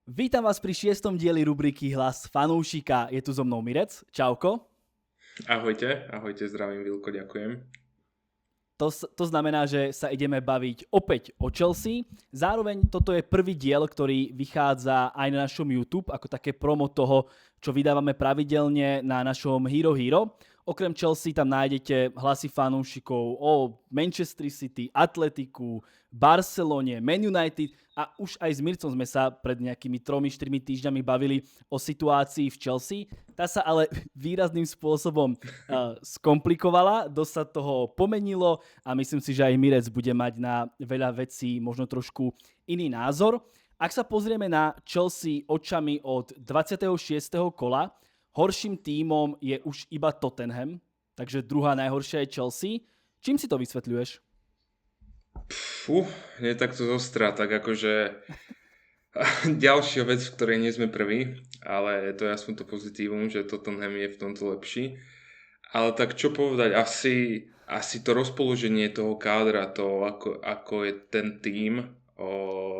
Vítam vás pri 6. dieli rubriky Hlas fanúšika. Je tu so mnou Mirec. Čauko. Ahojte, zdravím Vilko, ďakujem. To znamená, že sa ideme baviť opäť o Chelsea. Zároveň toto je prvý diel, ktorý vychádza aj na našom YouTube, ako také promo toho, čo vydávame pravidelne na našom Hero Hero. Okrem Chelsea tam nájdete hlasy fanúšikov o Manchester City, Atletiku, Barcelone, Man United a už aj s Mircom sme sa pred nejakými 3-4 týždňami bavili o situácii v Chelsea. Tá sa ale výrazným spôsobom skomplikovala, dosť sa toho pomenilo a myslím si, že aj Mirec bude mať na veľa vecí možno trošku iný názor. Ak sa pozrieme na Chelsea očami od 26. kola, horším tímom je už iba Tottenham, takže druhá najhoršia je Chelsea. Čím si to vysvetľuješ? Nie takto zostrá, tak akože ďalšia vec, v ktorej nie sme prví, ale to je aspoň to pozitívum, že Tottenham je v tomto lepší. Ale tak čo povedať, asi to rozpoloženie toho kádra, to ako je ten tím,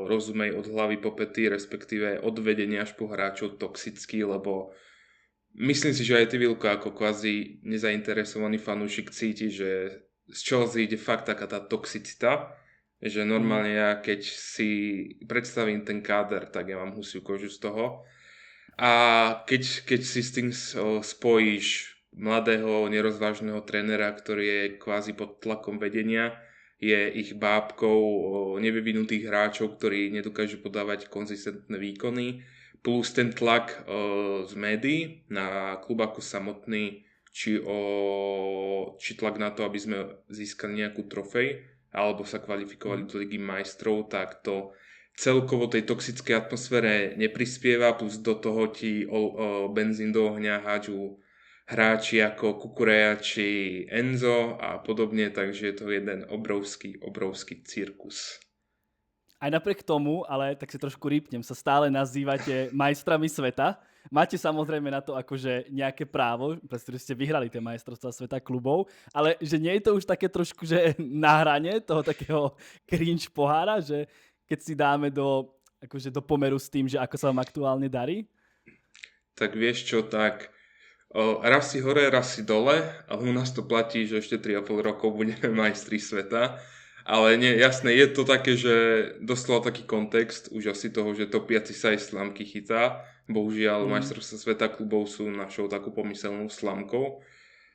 rozumej od hlavy po pety, respektíve od vedenia až po hráčov toxický, lebo myslím si, že aj ty, Vilko, ako kvázi nezainteresovaný fanúšik cíti, že z Chelsea ide fakt taká tá toxicita, že normálne ja keď si predstavím ten káder, tak ja mám husiu kožu z toho. A keď si s tým spojíš mladého, nerozvážneho trénera, ktorý je kvázi pod tlakom vedenia, je ich bábkou nevyvinutých hráčov, ktorí nedokážu podávať konzistentné výkony, plus ten tlak z médií na klub ako samotný, či tlak na to, aby sme získali nejakú trofej, alebo sa kvalifikovali do Ligy majstrov, tak to celkovo tej toxickej atmosfére neprispieva, plus do toho ti benzín do ohňa hádžu hráči ako Kukureja či Enzo a podobne, takže je to jeden obrovský cirkus. Aj napriek tomu, ale tak si trošku rýpnem, sa stále nazývate majstrami sveta. Máte samozrejme na to akože nejaké právo, pretože ste vyhrali tie majstrovstvá sveta klubov, ale že nie je to už také trošku, že na hrane toho takého cringe pohára, že keď si dáme do pomeru s tým, že ako sa vám aktuálne darí? Tak vieš čo, tak raz si hore, raz si dole, ale u nás to platí, že ešte 3,5 rokov budeme majstri sveta. Ale nie, jasné, je to také, že doslova taký kontext už asi toho, že topiaci sa aj slamky chytá. Bohužiaľ, majstrovstvá sveta klubov sú našou takú pomyselnou slamkou.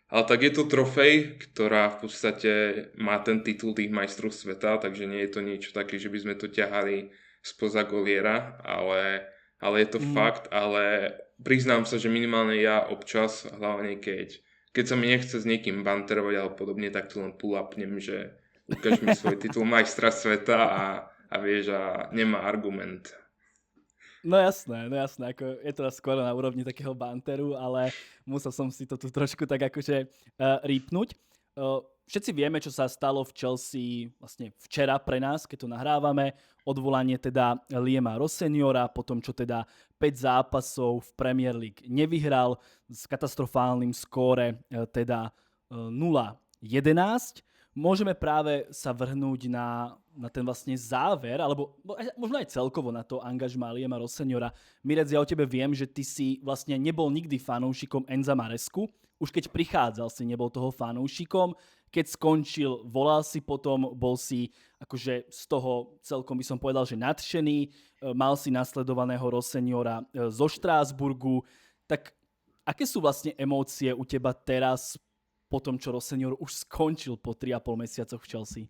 Ale tak je to trofej, ktorá v podstate má ten titul tých majstrov sveta, takže nie je to niečo také, že by sme to ťahali spoza goliera, ale je to fakt, ale priznám sa, že minimálne ja občas, hlavne keď sa mi nechce s niekým banterovať alebo podobne, tak to len pull-upnem, že ukáž mi svoj titul majstra sveta a vieš, a nemá argument. No jasné, ako je to skôr na úrovni takého banteru, ale musel som si to tu trošku tak akože rýpnuť. Všetci vieme, čo sa stalo v Chelsea vlastne včera pre nás, keď to nahrávame. Odvolanie teda Liama Rosseniora, potom čo teda 5 zápasov v Premier League nevyhral s katastrofálnym skóre teda 0-11. Môžeme práve sa vrhnúť na ten vlastne záver, alebo možno aj celkovo na to angažmá Liama Rosseniora. Mirec, ja o tebe viem, že ty si vlastne nebol nikdy fanúšikom Enza Maresku. Už keď prichádzal, si nebol toho fanúšikom. Keď skončil, volal si potom, bol si akože z toho celkom by som povedal, že nadšený. Mal si nasledovaného Rosseniora zo Štrásburgu. Tak aké sú vlastne emócie u teba teraz po tom, čo Rossenior už skončil po 3,5 mesiacoch v Chelsea?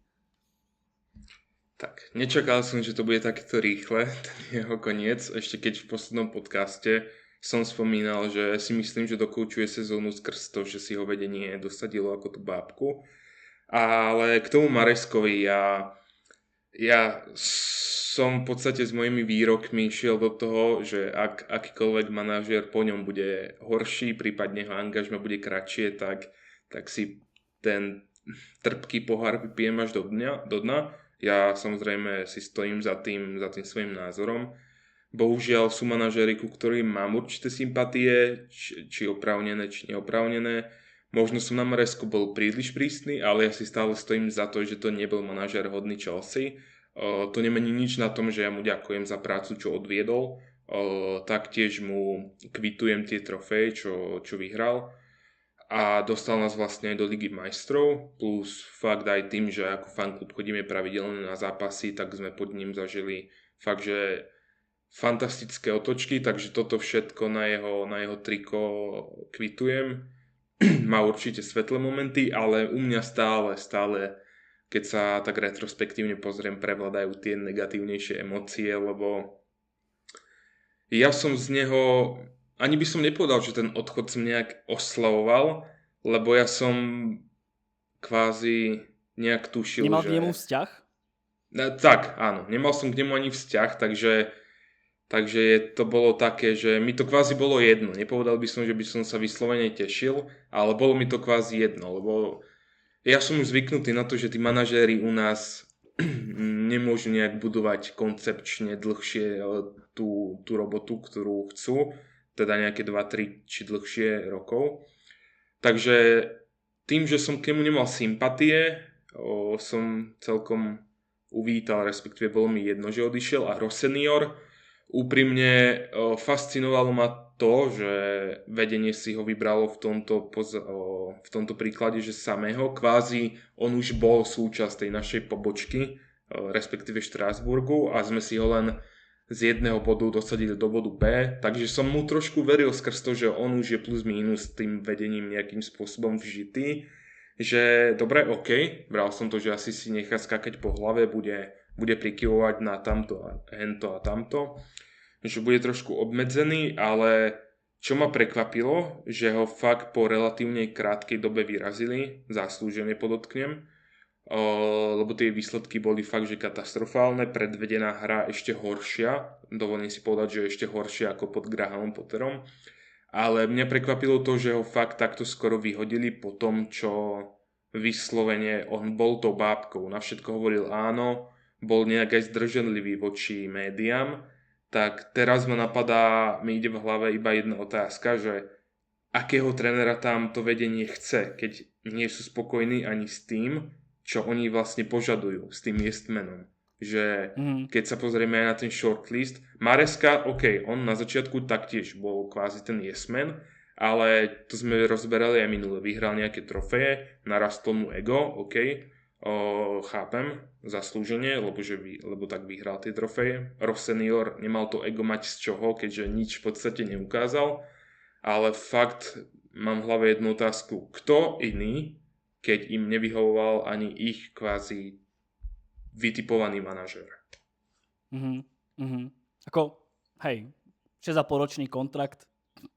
Tak, nečakal som, že to bude takéto rýchle, ten jeho koniec, ešte keď v poslednom podcaste som spomínal, že si myslím, že dokoučuje sezónu skrz to, že si ho vedenie dosadilo ako tú bábku. Ale k tomu Mareskovi ja som v podstate s mojimi výrokmi šiel do toho, že ak akýkoľvek manažér po ňom bude horší, prípadne jeho angažma bude kratšie, tak si ten trpký pohár vypijem až do dna. Ja samozrejme si stojím za tým svojím názorom. Bohužiaľ sú manažéri, ku ktorým mám určité sympatie, či oprávnené, či neoprávnené. Možno som na Maresku bol príliš prísny, ale ja si stále stojím za to, že to nebol manažér hodný Chelsea. To nemení nič na tom, že ja mu ďakujem za prácu, čo odviedol. taktiež mu kvitujem tie trofeje, čo vyhral. A dostal nás vlastne aj do Ligy majstrov, plus fakt aj tým, že ako fanklub chodíme pravidelne na zápasy, tak sme pod ním zažili fakt, že fantastické otočky, takže toto všetko na jeho triko kvitujem. Má určite svetlé momenty, ale u mňa stále, keď sa tak retrospektívne pozriem, prevládajú tie negatívnejšie emócie, lebo ja som z neho, ani by som nepovedal, že ten odchod som nejak oslavoval, lebo ja som kvázi nejak tušil, Nemal že... k nemu vzťah? Tak, áno, nemal som k nemu ani vzťah, takže to bolo také, že mi to kvázi bolo jedno. Nepovedal by som, že by som sa vyslovene tešil, ale bolo mi to kvázi jedno, lebo ja som už zvyknutý na to, že tí manažéri u nás nemôžu nejak budovať koncepčne dlhšie tú robotu, ktorú chcú, teda nejaké 2, 3 či dlhšie rokov. Takže tým, že som k nemu nemal sympatie, som celkom uvítal, respektíve bolo mi jedno, že odišiel. A Rossenior, úprimne fascinovalo ma to, že vedenie si ho vybralo v tomto príklade, že samého, kvázi on už bol súčasť tej našej pobočky, respektíve Štrásburgu, a sme si ho len z jedného bodu dosadili do bodu B, takže som mu trošku veril skrz to, že on už je plus minus tým vedením nejakým spôsobom vžitý, že dobre, OK, bral som to, že asi si nechá skákať po hlave, bude prikyvovať na tamto a hento a tamto, že bude trošku obmedzený, ale čo ma prekvapilo, že ho fakt po relatívne krátkej dobe vyrazili, zaslúžene podotknem, lebo tie výsledky boli fakt, že katastrofálne, predvedená hra ešte horšia, dovolím si povedať, že ešte horšia ako pod Grahamom Potterom, ale mňa prekvapilo to, že ho fakt takto skoro vyhodili po tom, čo vyslovene on bol tou bábkou, na všetko hovoril áno, bol nejak aj zdržanlivý voči médiám, tak teraz mi ide v hlave iba jedna otázka, že akého trénera tam to vedenie chce, keď nie sú spokojní ani s tým, čo oni vlastne požadujú s tým jestmenom. Že keď sa pozrieme aj na ten shortlist, Maresca, OK, on na začiatku taktiež bol kvázi ten jesmen, ale to sme rozberali aj minule. Vyhral nejaké trofeje, narastlo mu ego, OK, chápem, zaslúženie, lebo tak vyhral tie trofeje. Rossenior nemal to ego mať z čoho, keďže nič v podstate neukázal, ale fakt mám v hlave jednu otázku. Kto iný, keď im nevyhovoval ani ich kvázi vytipovaný manažér? Ako, hej, 6,5-ročný kontrakt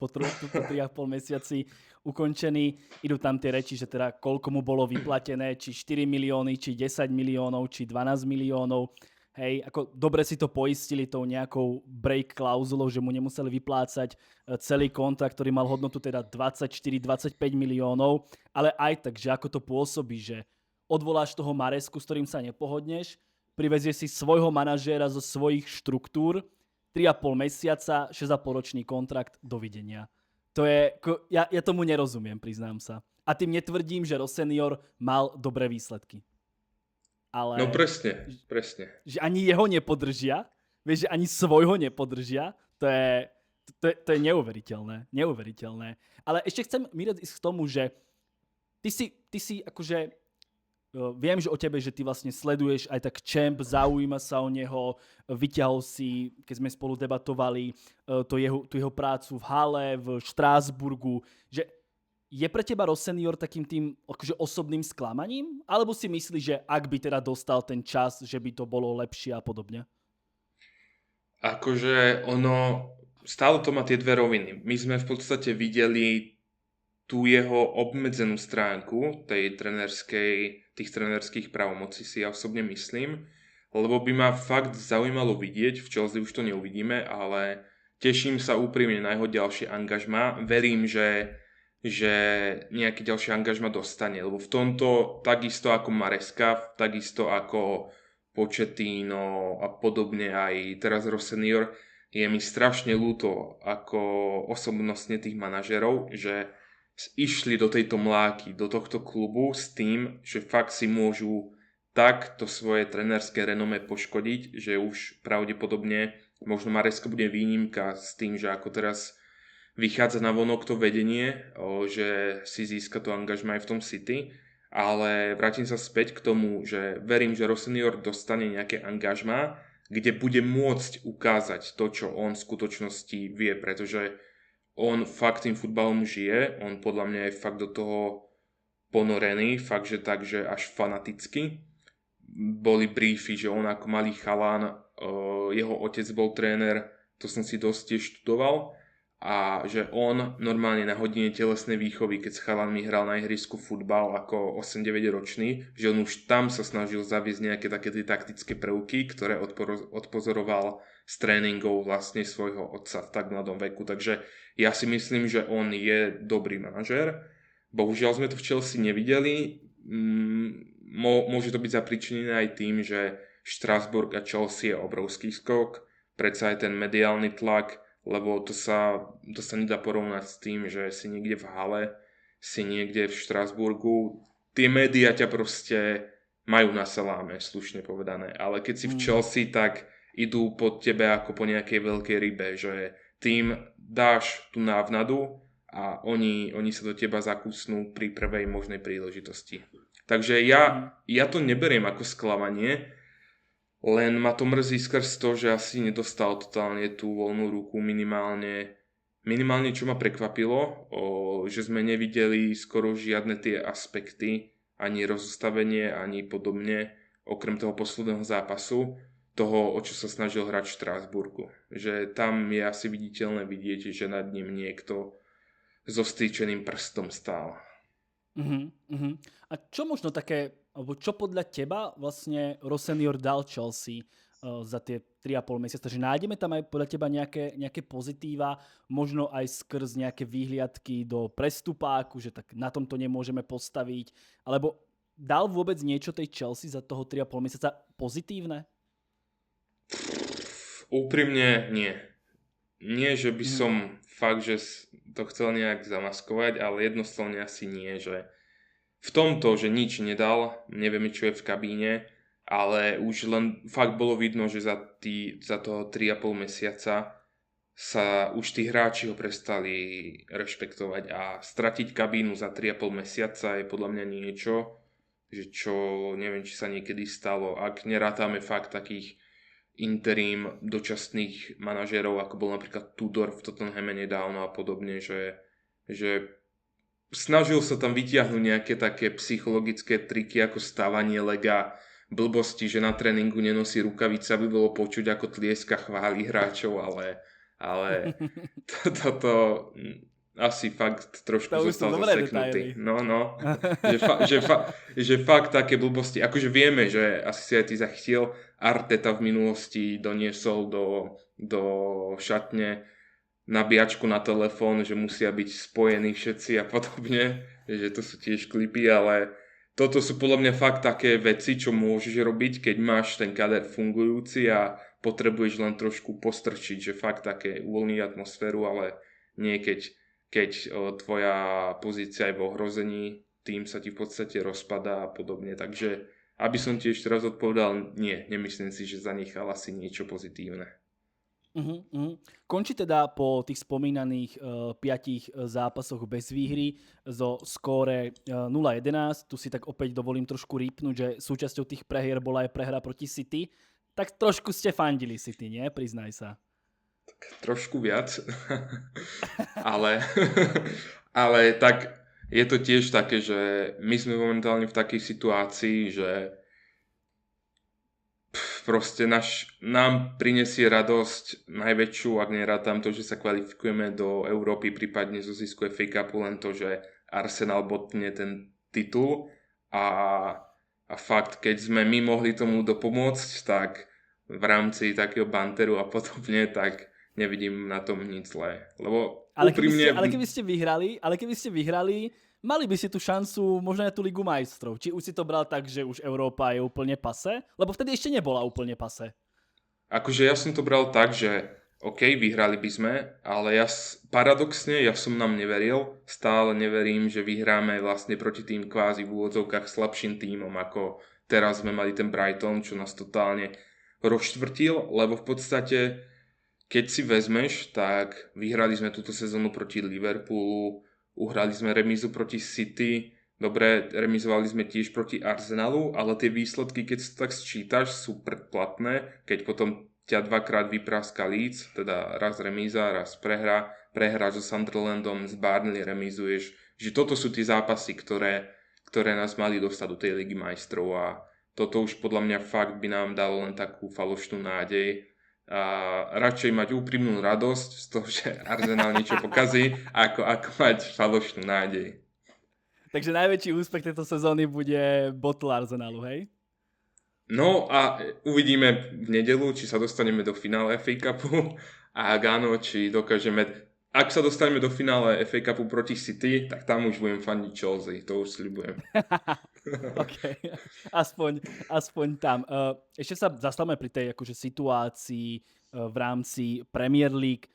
po 3,5 mesiaci ukončený. Idú tam tie reči, že teda koľko mu bolo vyplatené, či 4 milióny, či 10 miliónov, či 12 miliónov. Hej, ako dobre si to poistili tou nejakou break klauzulou, že mu nemuseli vyplácať celý kontrakt, ktorý mal hodnotu teda 24-25 miliónov, ale aj tak, že ako to pôsobí, že odvoláš toho Maresku, s ktorým sa nepohodneš, privezieš si svojho manažéra zo svojich štruktúr, 3,5 mesiaca, 6,5-ročný kontrakt, dovidenia. To je, ja tomu nerozumiem, priznám sa. A tým netvrdím, že Rossenior mal dobré výsledky. Ale, no presne. Že ani jeho nepodržia, vieš, že ani svojho nepodržia, to je neuveriteľné. Ale ešte chcem, Mirec, ísť k tomu, že ty si akože, viem, že o tebe, že ty vlastne sleduješ aj tak Champ, zaujíma sa o neho, vyťahol si, keď sme spolu debatovali, tú jeho prácu v Halle, v Štrásburgu, že je pre teba Rossenior takým tým akože osobným sklamaním? Alebo si myslíš, že ak by teda dostal ten čas, že by to bolo lepšie a podobne? Akože stále to má tie dve roviny. My sme v podstate videli tú jeho obmedzenú stránku tých trenerských právomocí, si ja osobne myslím, lebo by ma fakt zaujímalo vidieť, v Chelsea už to neuvidíme, ale teším sa úprimne na jeho ďalšie angažmá. Verím, že nejaké ďalšie angažma dostane, lebo v tomto takisto ako Maresca, takisto ako Pochettino a podobne aj teraz Rossenior, je mi strašne ľúto ako osobnostne tých manažerov, že išli do tejto mláky, do tohto klubu s tým, že fakt si môžu takto svoje trenérske renome poškodiť, že už pravdepodobne možno Maresca bude výnimka s tým, že ako teraz vychádza na vonok to vedenie, že si získa to angažmá aj v tom City, ale vrátim sa späť k tomu, že verím, že Rossinior dostane nejaké angažmá, kde bude môcť ukázať to, čo on v skutočnosti vie, pretože on fakt tým futbalom žije, on podľa mňa je fakt do toho ponorený, fakt, že tak, že až fanaticky. Boli briefy, že on ako malý chalán, jeho otec bol tréner, to som si dosť tiež študoval, a že on normálne na hodine telesnej výchovy, keď s chalanmi hral na ihrisku futbal ako 8-9 ročný, že on už tam sa snažil zaviesť nejaké také tie taktické prvky, ktoré odpozoroval z tréningov vlastne svojho otca v tak mladom veku. Takže ja si myslím, že on je dobrý manažér. Bohužiaľ sme to v Chelsea nevideli. Môže to byť zapričinené aj tým, že Štrasburg a Chelsea je obrovský skok, predsa aj ten mediálny tlak, lebo to sa nedá porovnať s tým, že si niekde v hale, si niekde v Štrasburgu. Tie médiá ťa proste majú na saláme, slušne povedané. Ale keď si v Chelsea, tak idú pod tebe ako po nejakej veľkej rybe, že tým dáš tú návnadu a oni sa do teba zakúsnú pri prvej možnej príležitosti. Takže ja to neberiem ako sklamanie, len ma to mrzí skrz to, že asi nedostal totálne tú voľnú ruku minimálne čo ma prekvapilo, že sme nevideli skoro žiadne tie aspekty, ani rozostavenie, ani podobne, okrem toho posledného zápasu, toho, o čo sa snažil hrať v Štrásburgu. Že tam je asi viditeľné vidieť, že nad ním niekto so vstýčeným prstom stál. A čo možno také, alebo čo podľa teba vlastne Rossinior dal Chelsea za tie 3,5 mesiaca? Že nájdeme tam aj podľa teba nejaké pozitíva, možno aj skrz nejaké výhliadky do prestupáku, že tak na tomto nemôžeme postaviť, alebo dal vôbec niečo tej Chelsea za toho 3,5 mesiaca pozitívne? Úprimne nie. Nie, že by som fakt, že to chcel nejak zamaskovať, ale jednostranne asi nie, že v tomto, že nič nedal, nevieme, čo je v kabíne, ale už len fakt bolo vidno, že za toho 3,5 mesiaca sa už tí hráči ho prestali rešpektovať a stratiť kabínu za 3,5 mesiaca je podľa mňa niečo, že čo neviem, či sa niekedy stalo, ak nerátame fakt takých interim dočasných manažérov, ako bol napríklad Tudor v Tottenhame nedávno a podobne, že snažil sa tam vytiahnuť nejaké také psychologické triky ako stávanie lega, blbosti, že na tréningu nenosí rukavice, aby bolo počuť, ako tlieska, chváli hráčov, ale toto asi fakt trošku zostal zaseknutý. No. že fakt také blbosti, akože vieme, že asi si aj ty zachytil, Arteta v minulosti doniesol do šatne nabíjačku na telefón, že musia byť spojení všetci a podobne, že to sú tiež klipy, ale toto sú podľa mňa fakt také veci, čo môžeš robiť, keď máš ten kader fungujúci a potrebuješ len trošku postrčiť, že fakt také uvoľní atmosféru, ale nie keď tvoja pozícia je v ohrození, tým sa ti v podstate rozpadá a podobne, takže aby som tiež teraz odpovedal, nemyslím si, že zanechal asi niečo pozitívne. Končí teda po tých spomínaných 5 zápasoch bez výhry zo skóre 0-11. Tu si tak opäť dovolím trošku rýpnuť, že súčasťou tých prehier bola aj prehra proti City. Tak trošku ste fandili City, nie? Priznaj sa. Tak trošku viac. ale tak je to tiež také, že my sme momentálne v takej situácii, že proste nám prinesie radosť najväčšiu, ak nerátam to, že sa kvalifikujeme do Európy, prípadne zo zisku FA Cupu, len to, že Arsenal botne ten titul a fakt, keď sme my mohli tomu dopomôcť, tak v rámci takého banteru a podobne, tak nevidím na tom nič zlé. Lebo úprimne... Ale keby ste vyhrali, mali by ste tú šancu možno na tú Ligu majstrov. Či už si to bral tak, že už Európa je úplne pase? Lebo vtedy ešte nebola úplne pase. Akože ja som to bral tak, že OK, vyhrali by sme, ale paradoxne som nám neveril. Stále neverím, že vyhráme vlastne proti tým kvázi v úvodzovkách slabším tímom, ako teraz sme mali ten Brighton, čo nás totálne rozštvrtil, lebo v podstate keď si vezmeš, tak vyhrali sme túto sezónu proti Liverpoolu, uhrali sme remízu proti City, dobre, remizovali sme tiež proti Arsenalu, ale tie výsledky, keď si tak sčítaš, sú predplatné, keď potom ťa dvakrát vypráska Leeds, teda raz remíza, raz prehráš so Sunderlandom, z Burnley remizuješ, že toto sú tie zápasy, ktoré nás mali dostať do tej Ligy majstrov a toto už podľa mňa fakt by nám dalo len takú falošnú nádej a radšej mať úprimnú radosť z toho, že Arsenal niečo pokazí, ako mať falošnú nádej. Takže najväčší úspech tejto sezóny bude bottle Arsenalu, hej? No a uvidíme v nedeľu, či sa dostaneme do finále FA Cupu a ak áno, či dokážeme. Ak sa dostaneme do finále FA Cupu proti City, tak tam už budem fandiť Chelsea, to už sľubujem. OK, aspoň tam. Ešte sa zastavme pri tej akože situácii v rámci Premier League.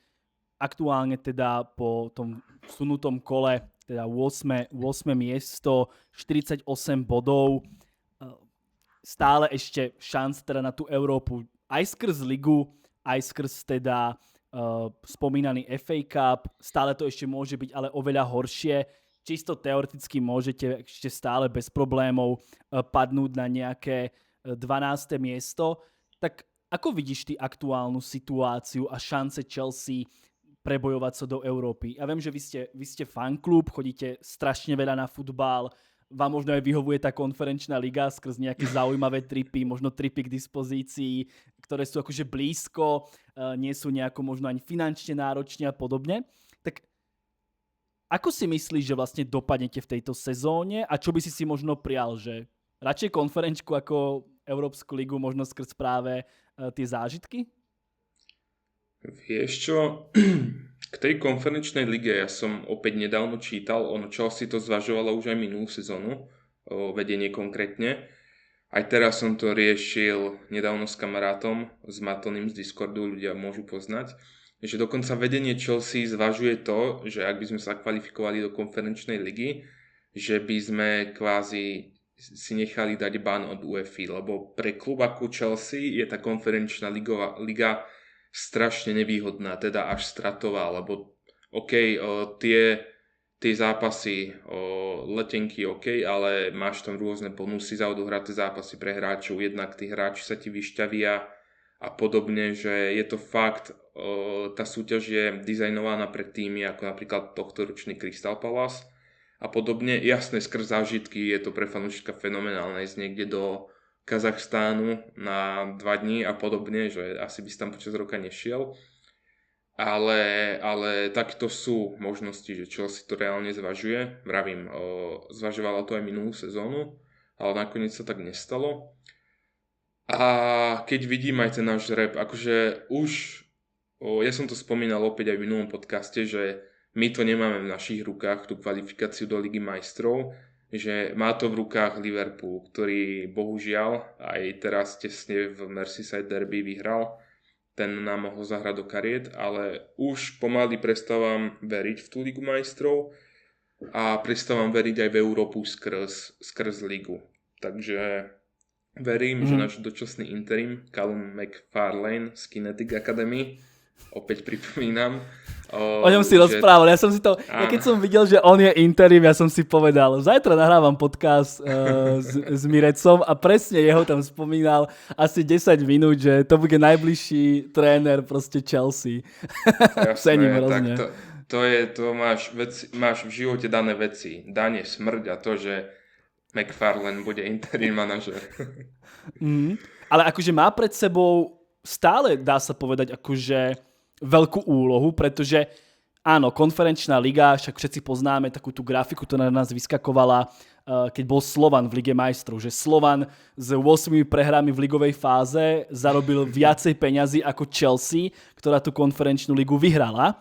Aktuálne teda po tom sunutom kole, teda 8. miesto, 48 bodov. Stále ešte šanc teda na tú Európu aj skrz ligu, aj skrz teda spomínaný FA Cup. Stále to ešte môže byť ale oveľa horšie. Čisto teoreticky môžete ešte stále bez problémov padnúť na nejaké 12. miesto. Tak ako vidíš ty aktuálnu situáciu a šance Chelsea prebojovať sa do Európy? Ja viem, že vy ste fanklub, chodíte strašne veľa na futbal, vám možno aj vyhovuje tá konferenčná liga skrz nejaké zaujímavé tripy, možno tripy k dispozícii, ktoré sú akože blízko, nie sú nejako možno ani finančne náročne a podobne. Tak ako si myslíš, že vlastne dopadnete v tejto sezóne a čo by si možno prial, že radšej konferenčku ako Európsku ligu, možno skrz práve tie zážitky? Vieš čo, k tej konferenčnej lige ja som opäť nedávno čítal, ono Chelsea to zvažovalo už aj minulú sezónu, vedenie konkrétne. Aj teraz som to riešil nedávno s kamarátom, s Matoným z Discordu, ľudia môžu poznať, že dokonca vedenie Chelsea zvažuje to, že ak by sme sa kvalifikovali do konferenčnej ligy, že by sme kvázi si nechali dať ban od UEFA, lebo pre klub ako Chelsea je tá konferenčná liga strašne nevýhodná, teda až stratová, lebo tie zápasy, letenky ale máš tam rôzne bonusy za odohraté zápasy pre hráčov, jednak tí hráči sa ti vyšťavia a podobne, že je to fakt, tá súťaž je dizajnovaná pre týmy ako napríklad tohtoročný Crystal Palace a podobne. Jasné, skrz zážitky je to pre fanúšika fenomenálne ísť niekde do Kazachstánu na 2 dní a podobne, že asi by si tam počas roka nešiel. Ale takto sú možnosti, že Chelsea to reálne zvažuje. Vravím, zvažovala to aj minulú sezónu, ale nakoniec sa tak nestalo. A keď vidím aj ten náš rap, akože už, ja som to spomínal opäť aj v minulom podcaste, že my to nemáme v našich rukách, tú kvalifikáciu do Ligy majstrov, že má to v rukách Liverpool, ktorý bohužiaľ aj teraz tesne v Merseyside derby vyhral. Ten nám mohol zahrať do kariet, ale už pomaly prestávam veriť v tú Ligu majstrov a prestávam veriť aj v Európu skrz ligu. Takže verím, že náš dočasný interim Callum McFarlane z Kinetic Academy, opäť pripomínam. O ňom si rozprával, ja keď som videl, že on je interim, ja som si povedal, zajtra nahrávam podcast s Mirecom a presne jeho tam spomínal asi 10 minút, že to bude najbližší tréner proste Chelsea. Cením hrozne. Máš v živote dané veci, dane, smrť a to, že McFarlane bude interim manažer. Ale akože má pred sebou stále, dá sa povedať, akože veľkú úlohu, pretože áno, konferenčná liga, však všetci poznáme takú tú grafiku, to na nás vyskakovala, keď bol Slovan v Lige majstrov, že Slovan s 8 prehrami v ligovej fáze zarobil viacej peňazí ako Chelsea, ktorá tú konferenčnú ligu vyhrala.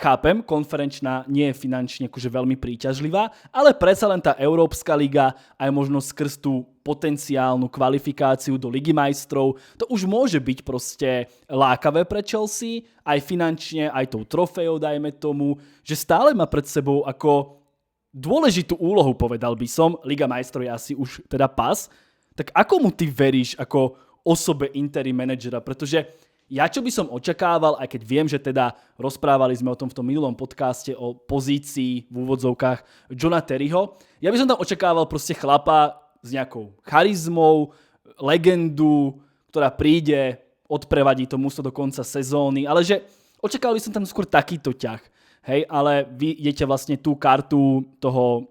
Chápem, konferenčná nie je finančne akože veľmi príťažlivá, ale predsa len tá Európska liga aj možno skrz tú potenciálnu kvalifikáciu do Ligy majstrov, to už môže byť proste lákavé pre Chelsea, aj finančne, aj tou trofejou, dajme tomu, že stále má pred sebou ako dôležitú úlohu, povedal by som, Liga majstrov je asi už teda pas, tak ako mu ty veríš ako osobe interim manažera, pretože Ja čo by som očakával, aj keď viem, že teda rozprávali sme o tom v tom minulom podcaste o pozícii v úvodzovkách Johna Terryho, ja by som tam očakával proste chlapa s nejakou charizmou, legendu, ktorá príde, odprevadí to mužstvo do konca sezóny, ale že očakával by som tam skôr takýto ťah. Hej, ale vy idete vlastne tú kartu toho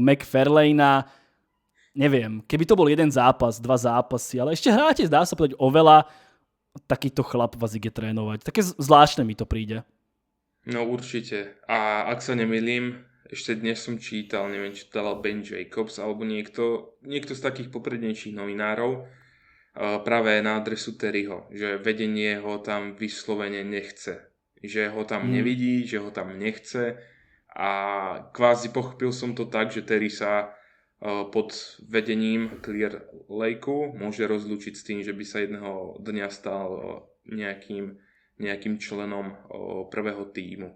McFarlane'a, neviem, keby to bol jeden zápas, 2 zápasy, ale ešte hráte, dá sa povedať, oveľa, takýto chlap vás ide trénovať. Také zvláštne mi to príde. No určite. A ak sa nemýlim, ešte dnes som čítal, neviem, či to dal Ben Jacobs alebo niekto z takých poprednejších novinárov práve na adresu Terryho, že vedenie ho tam vyslovene nechce. Že ho tam nevidí, že ho tam nechce a kvázi pochopil som to tak, že Terry sa pod vedením Clear Lakeu môže rozlúčiť s tým, že by sa jedného dňa stal nejakým členom prvého tímu.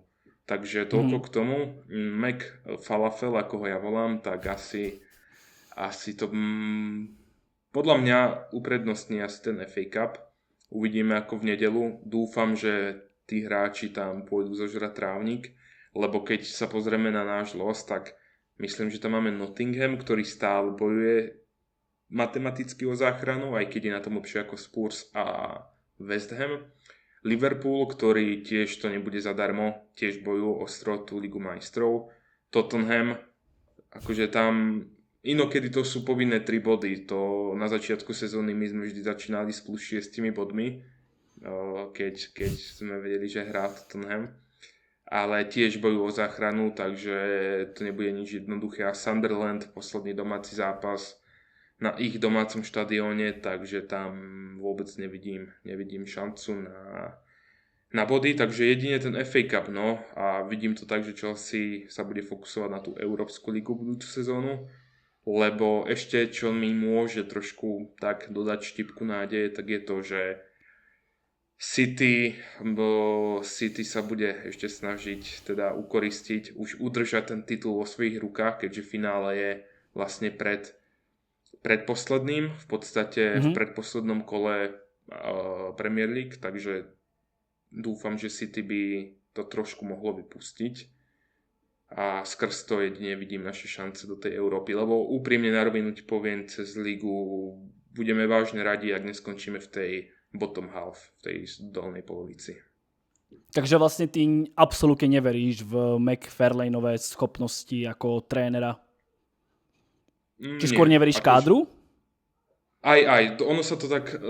Takže toľko k tomu. Mac Falafel, ako ho ja volám, tak asi to podľa mňa uprednostní asi ten FA Cup. Uvidíme ako v nedeľu. Dúfam, že tí hráči tam pôjdu zožrať trávnik, lebo keď sa pozrieme na náš los, tak myslím, že tam máme Nottingham, ktorý stále bojuje matematicky o záchranu, aj keď je na tom lepšie ako Spurs a West Ham. Liverpool, ktorý tiež to nebude zadarmo, tiež bojujú ostro tú Ligu majstrov. Tottenham, akože tam inokedy to sú povinné 3 body. To na začiatku sezóny my sme vždy začínali s plus 6 bodmi, keď sme vedeli, že hrá Tottenham. Ale tiež bojujú o záchranu, takže to nebude nič jednoduché. A Sunderland, posledný domáci zápas na ich domácom štadióne, takže tam vôbec nevidím šancu na body. Takže jedine ten FA Cup, no. A vidím to tak, že Chelsea sa bude fokusovať na tú Európsku ligu budúcu sezónu, lebo ešte čo mi môže trošku tak dodať štipku nádeje, tak je to, že City sa bude ešte snažiť teda ukoristiť, už udržať ten titul vo svojich rukách, keďže finále je vlastne predposledným, v podstate v predposlednom kole Premier League, takže dúfam, že City by to trošku mohlo vypustiť a skrz to jedine vidím naše šance do tej Európy, lebo úprimne na rovinu ti poviem, cez ligu budeme vážne radi, ak neskončíme v tej bottom half, v tej dolnej polovici. Takže vlastne ty absolútne neveríš v McFarlaneové schopnosti ako trénera? Či skôr neveríš kádru? Aj. Ono sa to tak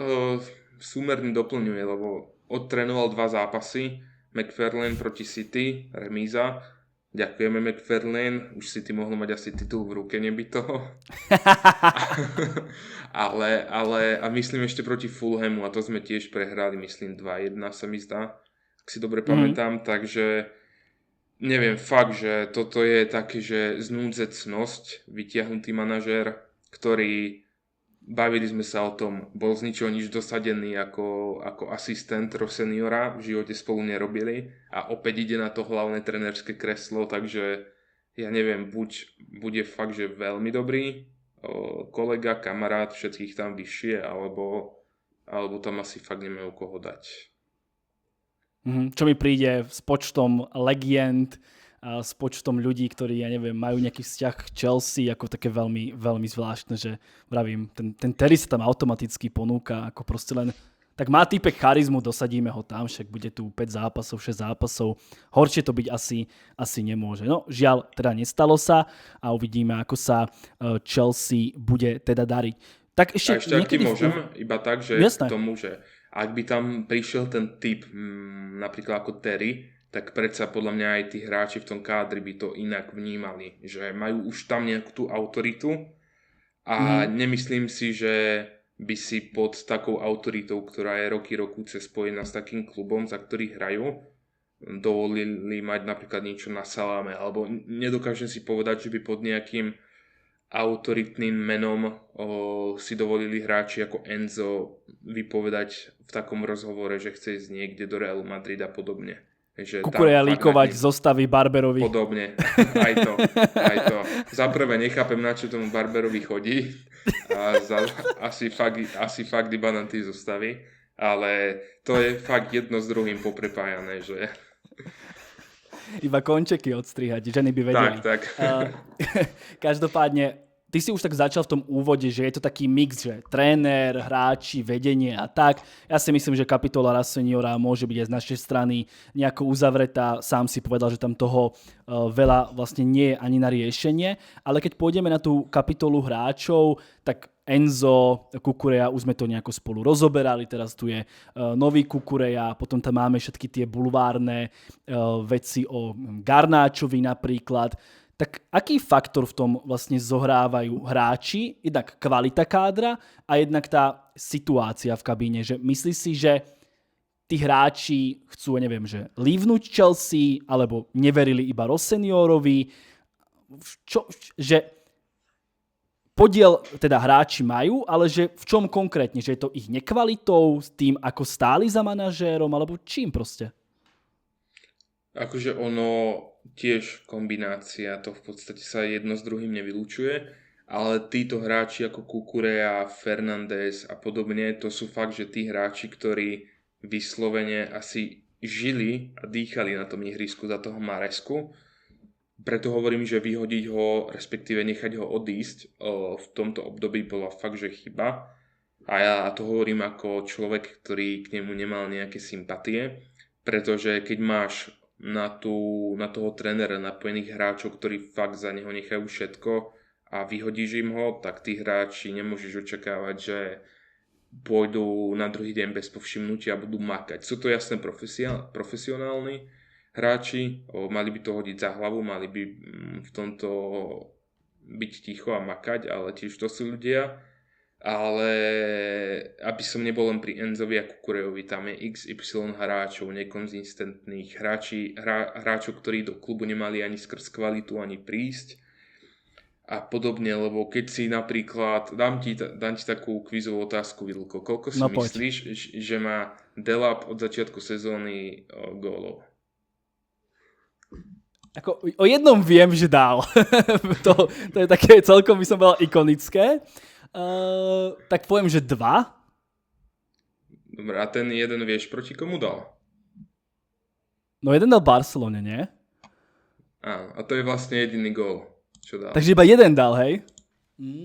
súmerne doplňuje, lebo odtrénoval 2 zápasy. McFarlane proti City, remíza. Ďakujeme McFarlane, už City mohlo mať asi titul v ruke, neby toho. ale a myslím ešte proti Fulhamu a to sme tiež prehrali, myslím 2-1 sa mi zdá, ak si dobre pamätám, takže neviem, fakt, že toto je také, že znúdzecnosť, vytiahnutý manažér, ktorý, bavili sme sa o tom, bol z ničoho nič dosadený ako asistent seniora, v živote spolu nerobili a opäť ide na to hlavné trenérske kreslo, takže ja neviem, buď bude fakt, že veľmi dobrý kolega, kamarát, všetkých tam vyššie, alebo tam asi fakt nemajú koho dať. Čo mi príde s počtom legend, a s počtom ľudí, ktorí, ja neviem, majú nejaký vzťah k Chelsea, ako také veľmi, veľmi zvláštne, že vravím, ten Terry sa tam automaticky ponúka, ako proste len, tak má týpek charizmu, dosadíme ho tam, však bude tu 5 zápasov, 6 zápasov, horšie to byť asi nemôže. No, žiaľ, teda nestalo sa a uvidíme, ako sa Chelsea bude teda dariť. Tak ešte ak ti môžem, iba tak, že jasné. K tomu, že ak by tam prišiel ten typ, napríklad ako Terry, tak predsa podľa mňa aj tí hráči v tom kádri by to inak vnímali, že majú už tam nejakú tú autoritu a nemyslím si, že by si pod takou autoritou, ktorá je roky spojená s takým klubom, za ktorý hrajú, dovolili mať napríklad niečo na saláme, alebo nedokážem si povedať, že by pod nejakým autoritným menom si dovolili hráči ako Enzo vypovedať v takom rozhovore, že chce ísť niekde do Realu Madrid a podobne. Kukurea líkovať zostavy Barberovi. Podobne, aj to. Za prvé nechápem, na čo tomu Barberovi chodí. A asi fakt iba na tie zostavy. ale to je fakt jedno s druhým poprepájané, že... Iba končeky odstrihať, ženy by vedeli. Tak. Každopádne, ty si už tak začal v tom úvode, že je to taký mix, že tréner, hráči, vedenie a tak. Ja si myslím, že kapitola Raz seniora môže byť aj z našej strany nejako uzavretá. Sám si povedal, že tam toho veľa vlastne nie je ani na riešenie. Ale keď pôjdeme na tú kapitolu hráčov, tak Enzo, Kukureja, už sme to nejako spolu rozoberali, teraz tu je nový Kukureja, potom tam máme všetky tie bulvárne veci o Garnáčovi napríklad. Tak aký faktor v tom vlastne zohrávajú hráči, jednak kvalita kádra a jednak tá situácia v kabíne, že myslíš si, že tí hráči chcú, neviem, že lívnuť Chelsea, alebo neverili iba Rosseniorovi, že podiel teda hráči majú, ale že v čom konkrétne? Že je to ich nekvalitou, s tým, ako stáli za manažérom, alebo čím proste? Akože ono tiež kombinácia, to v podstate sa jedno s druhým nevylučuje, ale títo hráči ako Kukureja, Fernández a podobne, to sú fakt, že tí hráči, ktorí vyslovene asi žili a dýchali na tom ihrisku za toho Maresku. Preto hovorím, že vyhodiť ho, respektíve nechať ho odísť v tomto období bola fakt, že chyba. A ja to hovorím ako človek, ktorý k nemu nemal nejaké sympatie, pretože keď máš na toho trénera napojených hráčov, ktorí fakt za neho nechajú všetko a vyhodíš im ho, tak tí hráči nemôžeš očakávať, že pôjdu na druhý deň bez povšimnutia a budú makať. Sú to jasné profesionálni hráči, mali by to hodiť za hlavu, mali by v tomto byť ticho a makať, ale tiež to sú ľudia. Ale aby som nebol len pri Enzovi a Kukurejovi, tam je XY hráčov, nekonzistentných hráčov, ktorí do klubu nemali ani skrz kvalitu, ani prísť a podobne, lebo keď si napríklad, dám ti takú kvízovú otázku, Vidlko, koľko si myslíš, že má Delap od začiatku sezóny gólov? Ako, o jednom viem, že dal. to je také celkom, by som povedal, ikonické. Tak poviem, že 2. Dobre, a ten jeden vieš, proti komu dal? No jeden dal Barcelone, nie? Áno, a to je vlastne jediný gól, čo dal. Takže iba jeden dal, hej?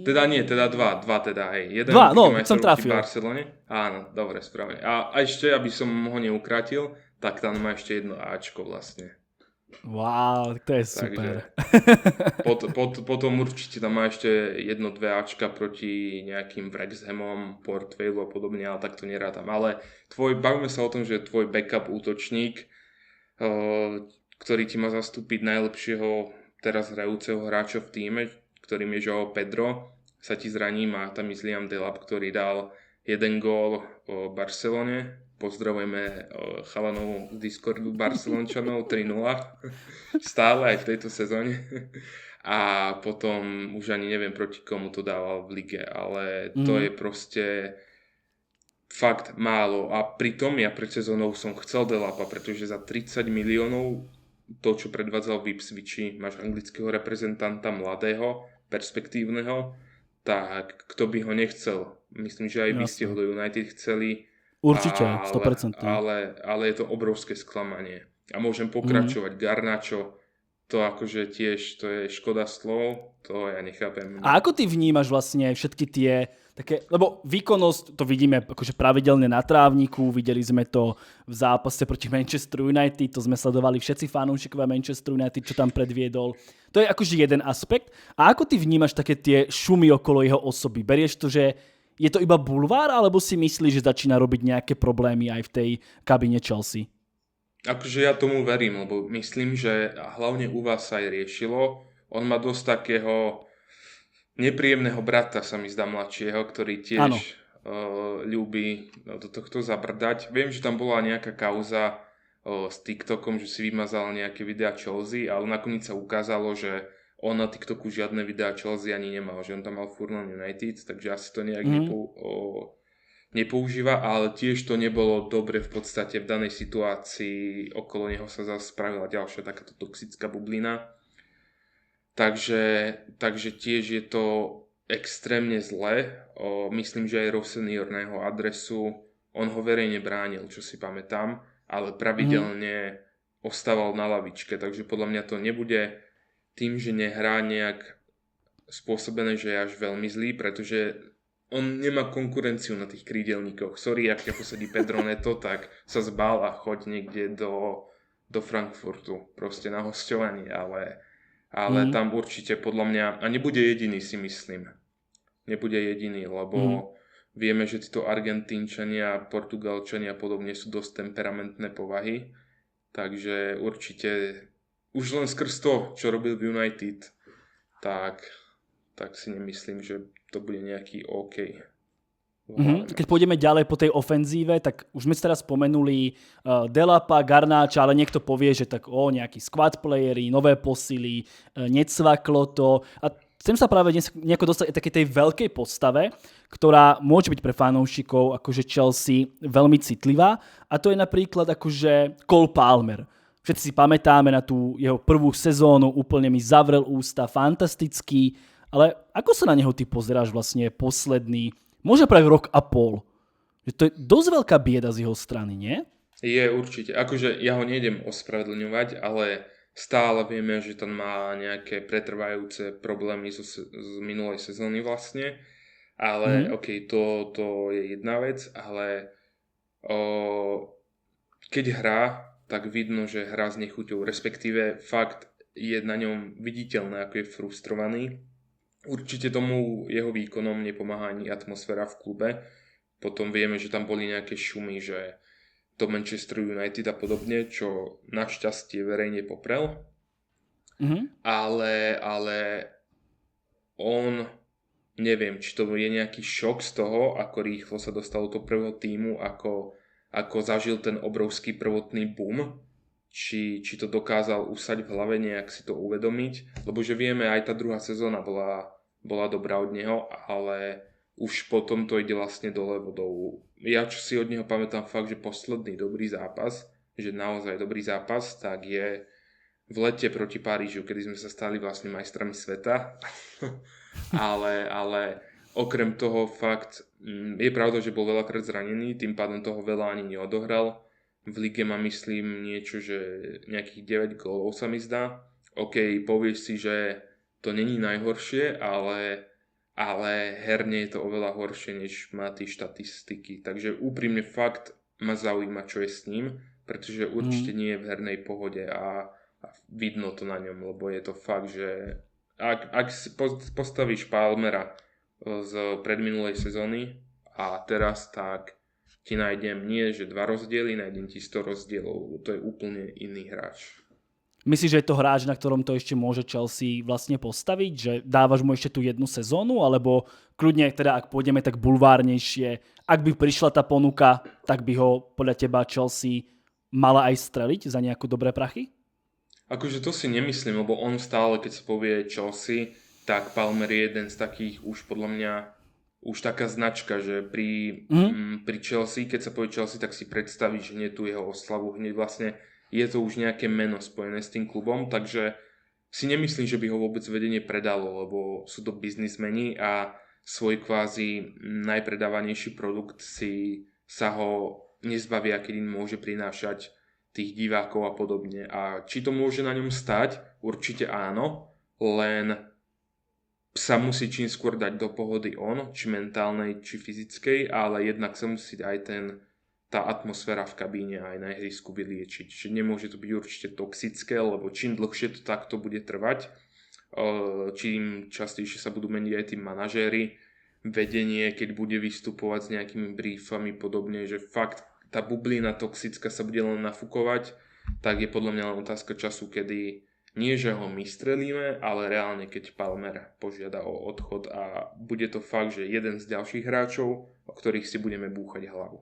Teda nie, teda dva teda, hej. Jeden som trafil. V Barcelone. Áno, dobre, správne. A ešte, aby som ho neukratil, tak tam má ešte jedno Ačko vlastne. Wow, to je super. Potom určite tam má ešte 1-2 Ačka proti nejakým Wrexhamom, Port Vale a podobne, ale tak to nerátam. Ale bavíme sa o tom, že tvoj backup útočník, ktorý ti má zastúpiť najlepšieho teraz hrajúceho hráča v týme, ktorým je João Pedro, sa ti zraní, má tam Liam Delap, ktorý dal 1 gól v Barcelone. Pozdravujeme chalanov z Discordu Barcelončanov 3-0 stále aj v tejto sezóne a potom už ani neviem proti komu to dával v lige, ale to je proste fakt málo a pritom ja pred sezónou som chcel Delapa, pretože za 30 miliónov to, čo predvádzal v Ipswichi, máš anglického reprezentanta mladého, perspektívneho, tak kto by ho nechcel? Myslím, že aj vy ste ho do United chceli. Určite, 100%. Ale je to obrovské sklamanie. A môžem pokračovať. Garnacho, to akože tiež, to je škoda slov, to ja nechápem. A ako ty vnímaš vlastne všetky tie také, lebo výkonnosť to vidíme akože pravidelne na trávniku, videli sme to v zápase proti Manchester United, to sme sledovali všetci fanúšikovia Manchester United, čo tam predviedol. To je akože jeden aspekt. A ako ty vnímaš také tie šumy okolo jeho osoby? Berieš to, že je to iba bulvár, alebo si myslíš, že začína robiť nejaké problémy aj v tej kabíne Chelsea? Akože ja tomu verím, lebo myslím, že hlavne u vás sa aj riešilo. On má dosť takého nepríjemného brata, sa mi zdá mladšieho, ktorý tiež ľúbi do tohto zabrdať. Viem, že tam bola nejaká kauza s TikTokom, že si vymazal nejaké videá Chelsea, ale nakoniec sa ukázalo, že on na TikToku žiadne videá Chelsea ani nemal, že on tam mal Furman United, takže asi to nejak nepoužíva, ale tiež to nebolo dobre v podstate v danej situácii, okolo neho sa zase spravila ďalšia takáto toxická bublina. Takže tiež je to extrémne zlé. Myslím, že aj Rossenior na jeho adresu on ho verejne bránil, čo si pamätám, ale pravidelne ostával na lavičke, takže podľa mňa to nebude tým, že nehrá nejak spôsobené, že je až veľmi zlý, pretože on nemá konkurenciu na tých krídelníkoch. Sorry, ak ťa posadí Pedro Neto, tak sa zbal a choď niekde do Frankfurtu, proste na hosťovanie, ale tam určite podľa mňa, a nebude jediný, si myslím. Nebude jediný, lebo vieme, že títo Argentínčania, Portugalčania a podobne sú dosť temperamentné povahy, takže určite už len skrz to, čo robil v United, tak si nemyslím, že to bude nejaký OK. Keď pôjdeme ďalej po tej ofenzíve, tak už sme si teraz spomenuli Delapa, Garnáča, ale niekto povie, že tak nejakí squad playery, nové posily, necvaklo to. A chcem sa práve dnes nejako dostať takej tej veľkej postave, ktorá môže byť pre fanúšikov akože Chelsea veľmi citlivá. A to je napríklad akože Cole Palmer. Všetci si pamätáme na tú jeho prvú sezónu, úplne mi zavrel ústa, fantastický. Ale ako sa na neho ty pozeráš vlastne posledný, možno práve rok a pol? Že to je dosť veľká bieda z jeho strany, nie? Je určite. Akože ja ho nejdem ospravedlňovať, ale stále vieme, že tam má nejaké pretrvajúce problémy z minulej sezóny vlastne. Ale OK, to je jedna vec, ale keď hrá, tak vidno, že hrá s nechuťou. Respektíve fakt je na ňom viditeľné, ako je frustrovaný. Určite tomu jeho výkonom nepomáha ani atmosféra v klube. Potom vieme, že tam boli nejaké šumy, že do Manchester United a podobne, čo našťastie verejne poprel. Ale on, neviem, či to je nejaký šok z toho, ako rýchlo sa dostal do prvého tímu, ako zažil ten obrovský prvotný boom, či to dokázal usať v hlave, nejak si to uvedomiť, lebo že vieme, aj tá druhá sezóna bola dobrá od neho, ale už potom to ide vlastne dole vodou. Ja, čo si od neho pamätám fakt, že posledný dobrý zápas, že naozaj dobrý zápas, tak je v lete proti Parížu, kedy sme sa stali vlastne majstrami sveta. ale okrem toho fakt, je pravda, že bol veľakrát zranený, tým pádom toho veľa ani neodohral. V lige má, myslím, niečo, že nejakých 9 gólov sa mi zdá. OK, povieš si, že to není najhoršie, ale herne je to oveľa horšie, než má tie štatistiky. Takže úprimne fakt ma zaujíma, čo je s ním, pretože určite nie je v hernej pohode a vidno to na ňom, lebo je to fakt, že ak si postavíš Palmera z predminulej sezóny a teraz, tak ti nájdem nie, že 2 rozdiely, nájdem ti 100 rozdielov, to je úplne iný hráč. Myslíš, že je to hráč, na ktorom to ešte môže Chelsea vlastne postaviť? Že dávaš mu ešte tú jednu sezónu? Alebo kľudne, teda ak pôjdeme tak bulvárnejšie, ak by prišla tá ponuka, tak by ho podľa teba Chelsea mala aj streliť za nejaké dobré prachy? Akože to si nemyslím, lebo on stále, keď sa povie Chelsea, tak Palmer je jeden z takých už podľa mňa už taká značka, že pri Chelsea, keď sa povie Chelsea, tak si predstavíš hneď tú jeho oslavu, hneď vlastne je to už nejaké meno spojené s tým klubom, takže si nemyslím, že by ho vôbec vedenie predalo, lebo sú to biznismeni a svoj kvázi najpredávanejší produkt sa ho nezbavia, keď im môže prinášať tých divákov a podobne. A či to môže na ňom stať? Určite áno, len sa musí čím skôr dať do pohody on, či mentálnej, či fyzickej, ale jednak sa musí aj tá atmosféra v kabíne aj na ihrisku vyliečiť. Čiže nemôže to byť určite toxické, lebo čím dlhšie to takto bude trvať, čím častejšie sa budú meniť aj tí manažéri, vedenie, keď bude vystupovať s nejakými briefami podobne, že fakt tá bublina toxická sa bude len nafúkovať, tak je podľa mňa len otázka času, kedy nie, že ho my strelíme, ale reálne, keď Palmer požiada o odchod a bude to fakt, že jeden z ďalších hráčov, o ktorých si budeme búchať hlavu.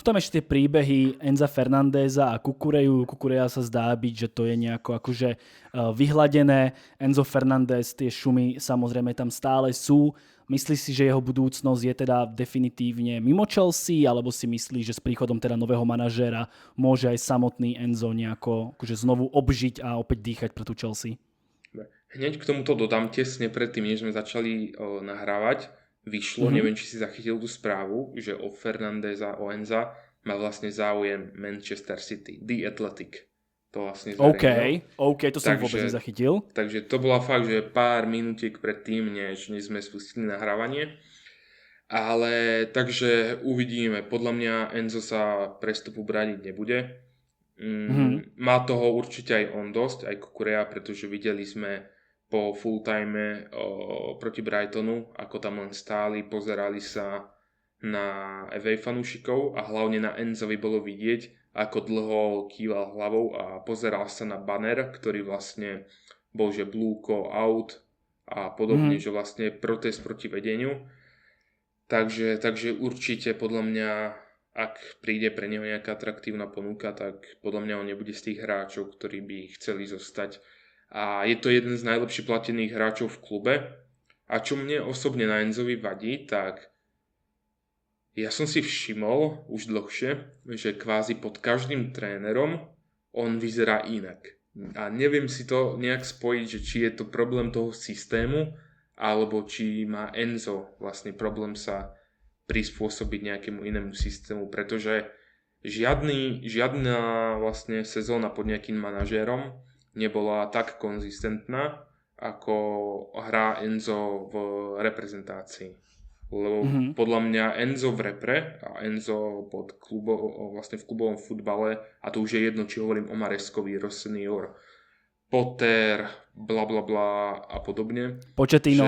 Tam ešte tie príbehy Enza Fernandeza a Kukureju. Kukureja sa zdá byť, že to je nejako akože vyhladené. Enzo Fernandez, tie šumy samozrejme tam stále sú. Myslíš si, že jeho budúcnosť je teda definitívne mimo Chelsea, alebo si myslíš, že s príchodom teda nového manažéra môže aj samotný Enzo nejako akože znovu obžiť a opäť dýchať pre tú Chelsea? Hneď k tomuto dodám tesne predtým, než sme začali nahrávať. vyšlo, neviem, či si zachytil tú správu, že o Fernandeza, o Enza má vlastne záujem Manchester City, The Athletic. To vlastne zverejnil. OK, to som vôbec nezachytil. Takže to bola fakt, že pár minútiek pred tým, než sme spustili nahrávanie. Ale takže uvidíme. Podľa mňa Enzo sa prestupu brániť nebude. Má toho určite aj on dosť, aj Kukurea, pretože videli sme po full time proti Brightonu, ako tam len stáli, pozerali sa na FA fanúšikov a hlavne na Enzovi bolo vidieť, ako dlho kýval hlavou a pozeral sa na banner, ktorý vlastne bol, že blue call out a podobne, že vlastne protest proti vedeniu. Takže určite podľa mňa, ak príde pre neho nejaká atraktívna ponuka, tak podľa mňa on nebude z tých hráčov, ktorí by chceli zostať. A je to jeden z najlepšie platených hráčov v klube. A čo mne osobne na Enzovi vadí, tak ja som si všimol už dlhšie, že kvázi pod každým trénerom on vyzerá inak. A neviem si to nejak spojiť, že či je to problém toho systému, alebo či má Enzo vlastne problém sa prispôsobiť nejakému inému systému, pretože žiadna vlastne sezóna pod nejakým manažérom nebola tak konzistentná, ako hrá Enzo v reprezentácii. Lebo podľa mňa Enzo v repre a Enzo pod vlastne v klubovom futbale, a to už je jedno, či hovorím o Mareskovi, Rossenior, Potter, blablabla a podobne. Pochettino.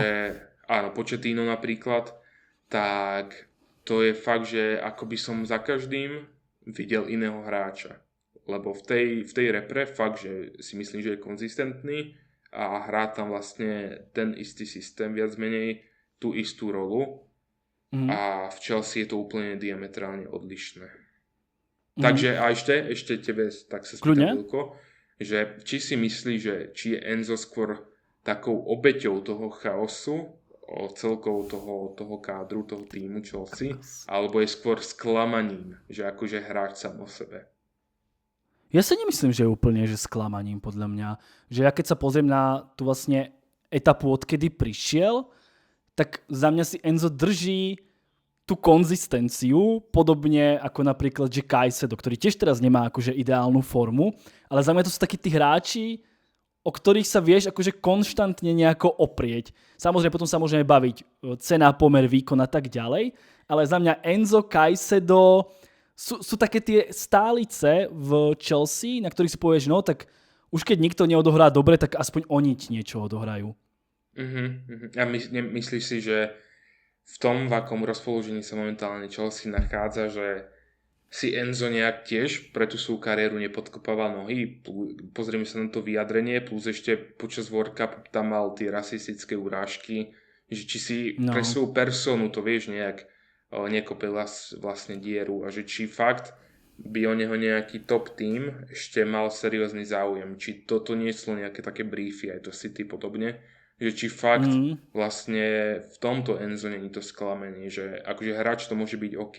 Áno, Pochettino napríklad. Tak to je fakt, že ako by som za každým videl iného hráča. Lebo v tej repre fakt, že si myslím, že je konzistentný a hrá tam vlastne ten istý systém, viac menej tú istú rolu. A v Chelsea je to úplne diametrálne odlišné. Takže a ešte tebe tak sa spýtam, Vilko, že či si myslíš, že či je Enzo skôr takou obeťou toho chaosu, celkovo toho kádru, toho týmu Chelsea, alebo je skôr sklamaním, že akože hráč sám o sebe? Ja si nemyslím, že je úplne že sklamaním podľa mňa. Že ja keď sa pozriem na tú vlastne etapu, odkedy prišiel, tak za mňa si Enzo drží tú konzistenciu, podobne ako napríklad, že Caicedo, ktorý tiež teraz nemá akože ideálnu formu, ale za mňa to sú takí tí hráči, o ktorých sa vieš akože konštantne nejako oprieť. Samozrejme, potom sa môžeme baviť cena, pomer, výkon a tak ďalej, ale za mňa Enzo, Caicedo sú také tie stálice v Chelsea, na ktorých si povieš, no tak už keď nikto neodohrá dobre, tak aspoň oni niečo odohrajú. A myslíš si, že v tom, v akom rozpoložení sa momentálne Chelsea nachádza, že si Enzo nejak tiež pre tú svoju kariéru nepodkopáva nohy? Pozrieme sa na to vyjadrenie, plus ešte počas World Cup tam mal tie rasistické urážky, že či si pre svoju personu to vieš nejak nekopil vlastne dieru a že či fakt by o neho nejaký top tým ešte mal seriózny záujem, či toto nieslo nejaké také briefy, aj to City podobne, že či fakt vlastne v tomto Enzo není to sklamenie, že akože hráč to môže byť OK,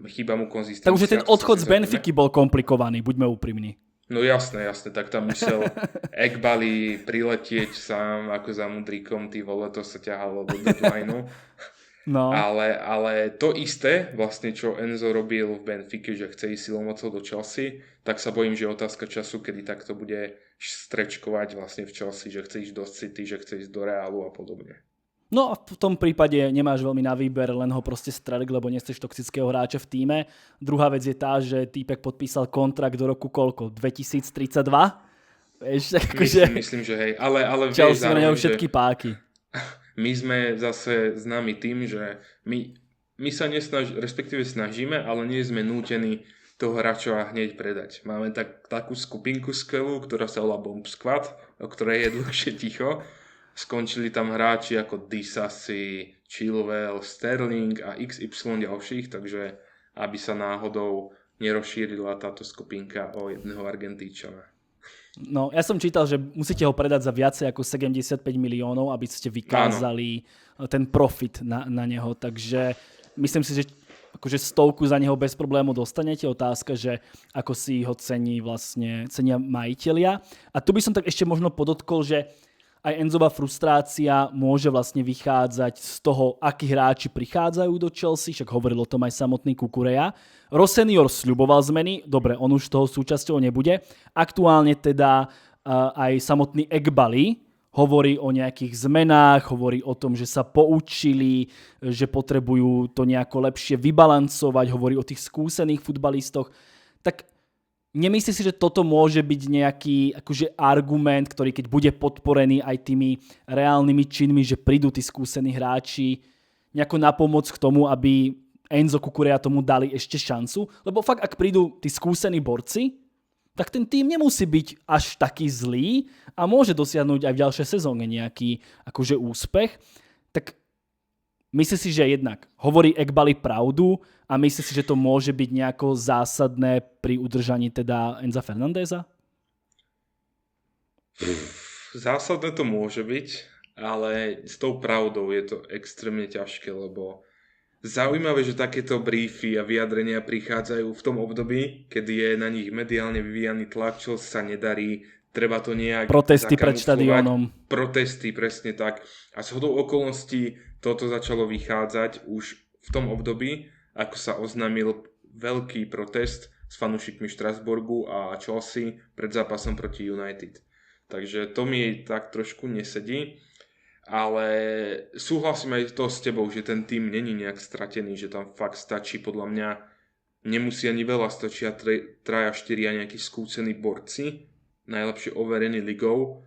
chýba mu konzistencia. Takže ten odchod z Benfiky bol komplikovaný, buďme úprimní. No jasné, tak tam musel Ekbali priletieť sám ako za Mudríkom, ty vole, to sa ťahalo do deadlineu. No. Ale to isté, vlastne čo Enzo robil v Benfike, že chce ísť silomocou do Chelsea, tak sa bojím, že je otázka času, kedy takto bude strečkovať vlastne v Chelsea, že chce ísť do City, že chce ísť do Realu a podobne. No a v tom prípade nemáš veľmi na výber, len ho proste streliť, lebo nechceš toxického hráča v tíme. Druhá vec je tá, že týpek podpísal kontrakt do roku koľko? 2032? Vieš, akože... Myslím, že hej, ale Chelsea na neho všetky páky. My sme zase známi tým, že my sa respektíve snažíme, ale nie sme nútení toho hráča hneď predať. Máme takú skupinku skvelú, ktorá sa volá Bomb Squad, o ktorej je dlhšie ticho. Skončili tam hráči ako Disasi, Chilwell, Sterling a XY ďalších, takže aby sa náhodou nerozšírila táto skupinka o jedného Argentínčana. No, ja som čítal, že musíte ho predať za viacej ako 75 miliónov, aby ste vykázali ten profit na neho. Takže myslím si, že akože 100 za neho bez problému dostanete. Otázka, že ako si ho cenia majitelia. A tu by som tak ešte možno podotkol, že aj Enzova frustrácia môže vlastne vychádzať z toho, akí hráči prichádzajú do Chelsea, však hovoril o tom aj samotný Kukureja. Ross senior sľuboval zmeny, dobre, on už toho súčasťou nebude. Aktuálne teda aj samotný Eghbali hovorí o nejakých zmenách, hovorí o tom, že sa poučili, že potrebujú to nejako lepšie vybalancovať, hovorí o tých skúsených futbalistoch. Tak nemyslí si, že toto môže byť nejaký akože argument, ktorý keď bude podporený aj tými reálnymi činmi, že prídu tí skúsení hráči nejako napomôcť k tomu, aby Enzo Kukureja tomu dali ešte šancu? Lebo fakt, ak prídu tí skúsení borci, tak ten tým nemusí byť až taký zlý a môže dosiahnuť aj v ďalšej sezóne nejaký akože úspech. Tak myslíš si, že jednak hovorí Eghbali pravdu a myslíš si, že to môže byť nejako zásadné pri udržaní teda Enza Fernandeza? Zásadné to môže byť, ale s tou pravdou je to extrémne ťažké, lebo zaujímavé, že takéto briefy a vyjadrenia prichádzajú v tom období, kedy je na nich mediálne vyvíjaný tlak, čo sa nedarí, treba to nejak protesty pred štadiónom. Protesty, presne tak. A zhodou okolností toto začalo vychádzať už v tom období, ako sa oznámil veľký protest s fanúšikmi Štrasburgu a Chelsea pred zápasom proti United. Takže to mi tak trošku nesedí, ale súhlasím aj to s tebou, že ten tým není nejak stratený, že tam fakt stačí, podľa mňa nemusí ani veľa, stačia 3-4 nejakí skúsení borci, najlepšie overení ligou,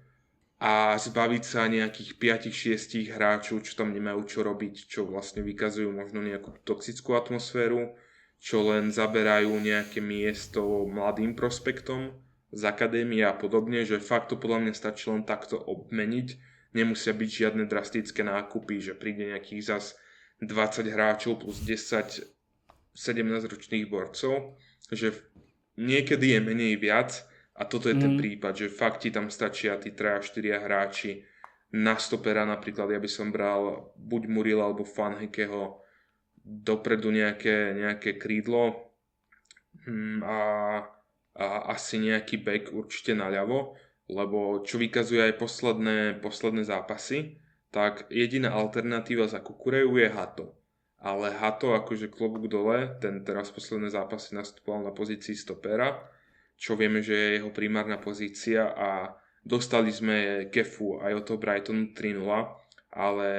a zbaviť sa nejakých 5-6 hráčov, čo tam nemajú čo robiť, čo vlastne vykazujú možno nejakú toxickú atmosféru, čo len zaberajú nejaké miesto mladým prospektom z akadémie a podobne, že fakt to podľa mňa stačí len takto obmeniť. Nemusia byť žiadne drastické nákupy, že príde nejakých zas 20 hráčov plus 10 17-ročných borcov, že niekedy je menej viac. A toto je ten prípad, že fakt ti tam stačia tí 3-4 hráči. Na stopera napríklad ja by som bral buď Murila alebo Fanhekeho, dopredu nejaké krídlo a asi nejaký back určite naľavo, lebo čo vykazuje aj posledné zápasy, tak jediná alternatíva za Kukureju je Hato. Ale Hato, akože klobúk dole, ten teraz posledné zápasy nastupoval na pozícii stopera, čo vieme, že je jeho primárna pozícia, a dostali sme Kefu aj od toho Brightonu 3-0, ale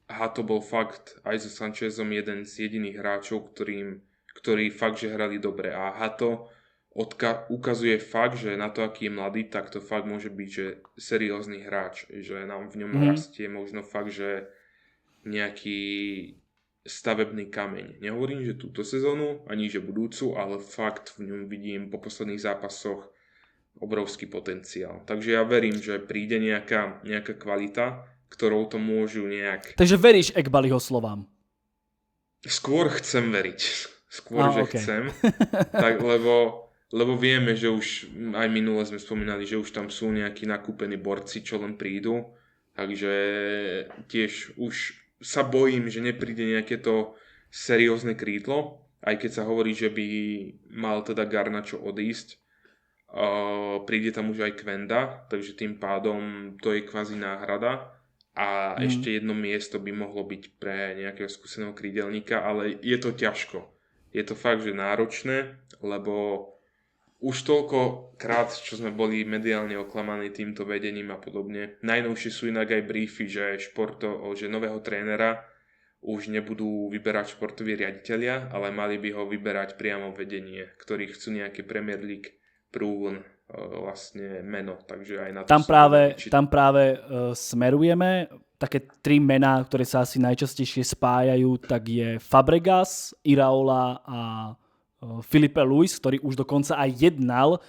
Hato bol fakt aj so Sanchezom jeden z jediných hráčov, ktorí fakt, že hrali dobre, a Hato ukazuje fakt, že na to, aký je mladý, tak to fakt môže byť, že seriózny hráč, že nám v ňom rastie možno fakt, že nejaký stavebný kameň. Nehovorím, že túto sezónu, ani že budúcu, ale fakt v ňom vidím po posledných zápasoch obrovský potenciál. Takže ja verím, že príde nejaká kvalita, ktorou to môžu nejak... Takže veríš Eghbaliho slovám? Skôr chcem veriť. Chcem. Tak, lebo vieme, že už aj minule sme spomínali, že už tam sú nejakí nakúpení borci, čo len prídu. Takže tiež už sa bojím, že nepríde nejaké to seriózne krídlo, aj keď sa hovorí, že by mal teda Garnacho odísť. Príde tam už aj Kvenda, takže tým pádom to je kvázi náhrada, a ešte jedno miesto by mohlo byť pre nejakého skúseného krídelníka, ale je to ťažko. Je to fakt, že náročné, lebo už toľkokrát, čo sme boli mediálne oklamaní týmto vedením a podobne. Najnovšie sú inak aj briefy, že nového trénera už nebudú vyberať športoví riaditelia, ale mali by ho vyberať priamo vedenie, ktorí chcú nejaké Premier League proven vlastne meno. Takže aj na to tam práve smerujeme. Také 3 mená, ktoré sa asi najčastejšie spájajú, tak je Fabregas, Iraola a Filipe Luis, ktorý už dokonca aj jednal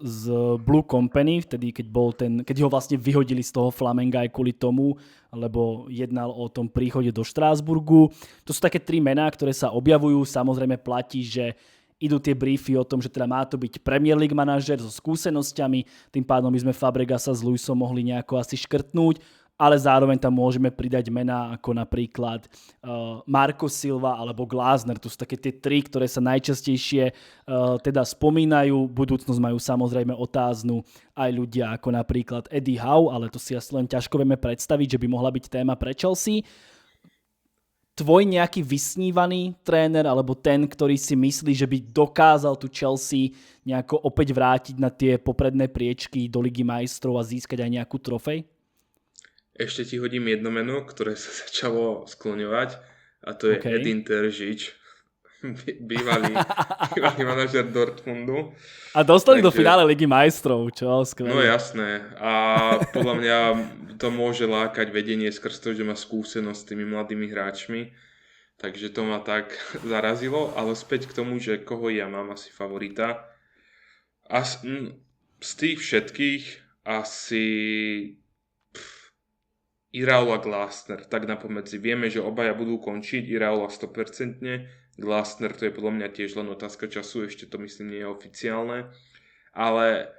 z Blue Company, vtedy keď ho vlastne vyhodili z toho Flamenga aj kvôli tomu, lebo jednal o tom príchode do Štrásburgu. To sú také 3 mená, ktoré sa objavujú. Samozrejme platí, že idú tie briefy o tom, že teda má to byť Premier League manažer so skúsenosťami, tým pádom by sme Fabregasa s Luisom mohli nejako asi škrtnúť. ale zároveň tam môžeme pridať mená ako napríklad Marco Silva alebo Glasner. To sú také tie tri, ktoré sa najčastejšie teda spomínajú. Budúcnosť majú samozrejme otáznu aj ľudia ako napríklad Eddie Howe, ale to si asi len ťažko vieme predstaviť, že by mohla byť téma pre Chelsea. Tvoj nejaký vysnívaný tréner alebo ten, ktorý si myslí, že by dokázal tu Chelsea nejako opäť vrátiť na tie popredné priečky do Ligy majstrov a získať aj nejakú trofej? Ešte ti hodím jedno meno, ktoré sa začalo skloňovať, a to je Edin Terzic, bývalý manažer Dortmundu. A dostali do finále Ligy majstrov, čo? Skvelé. No jasné. A podľa mňa to môže lákať vedenie skrz to, že má skúsenosť s tými mladými hráčmi. Takže to ma tak zarazilo. Ale späť k tomu, že koho ja mám asi favorita. A z tých všetkých asi Iraola Glasner, tak napomedzi. Vieme, že obaja budú končiť, Iraola 100%, Glasner to je podľa mňa tiež len otázka času, ešte to myslím nie je oficiálne, ale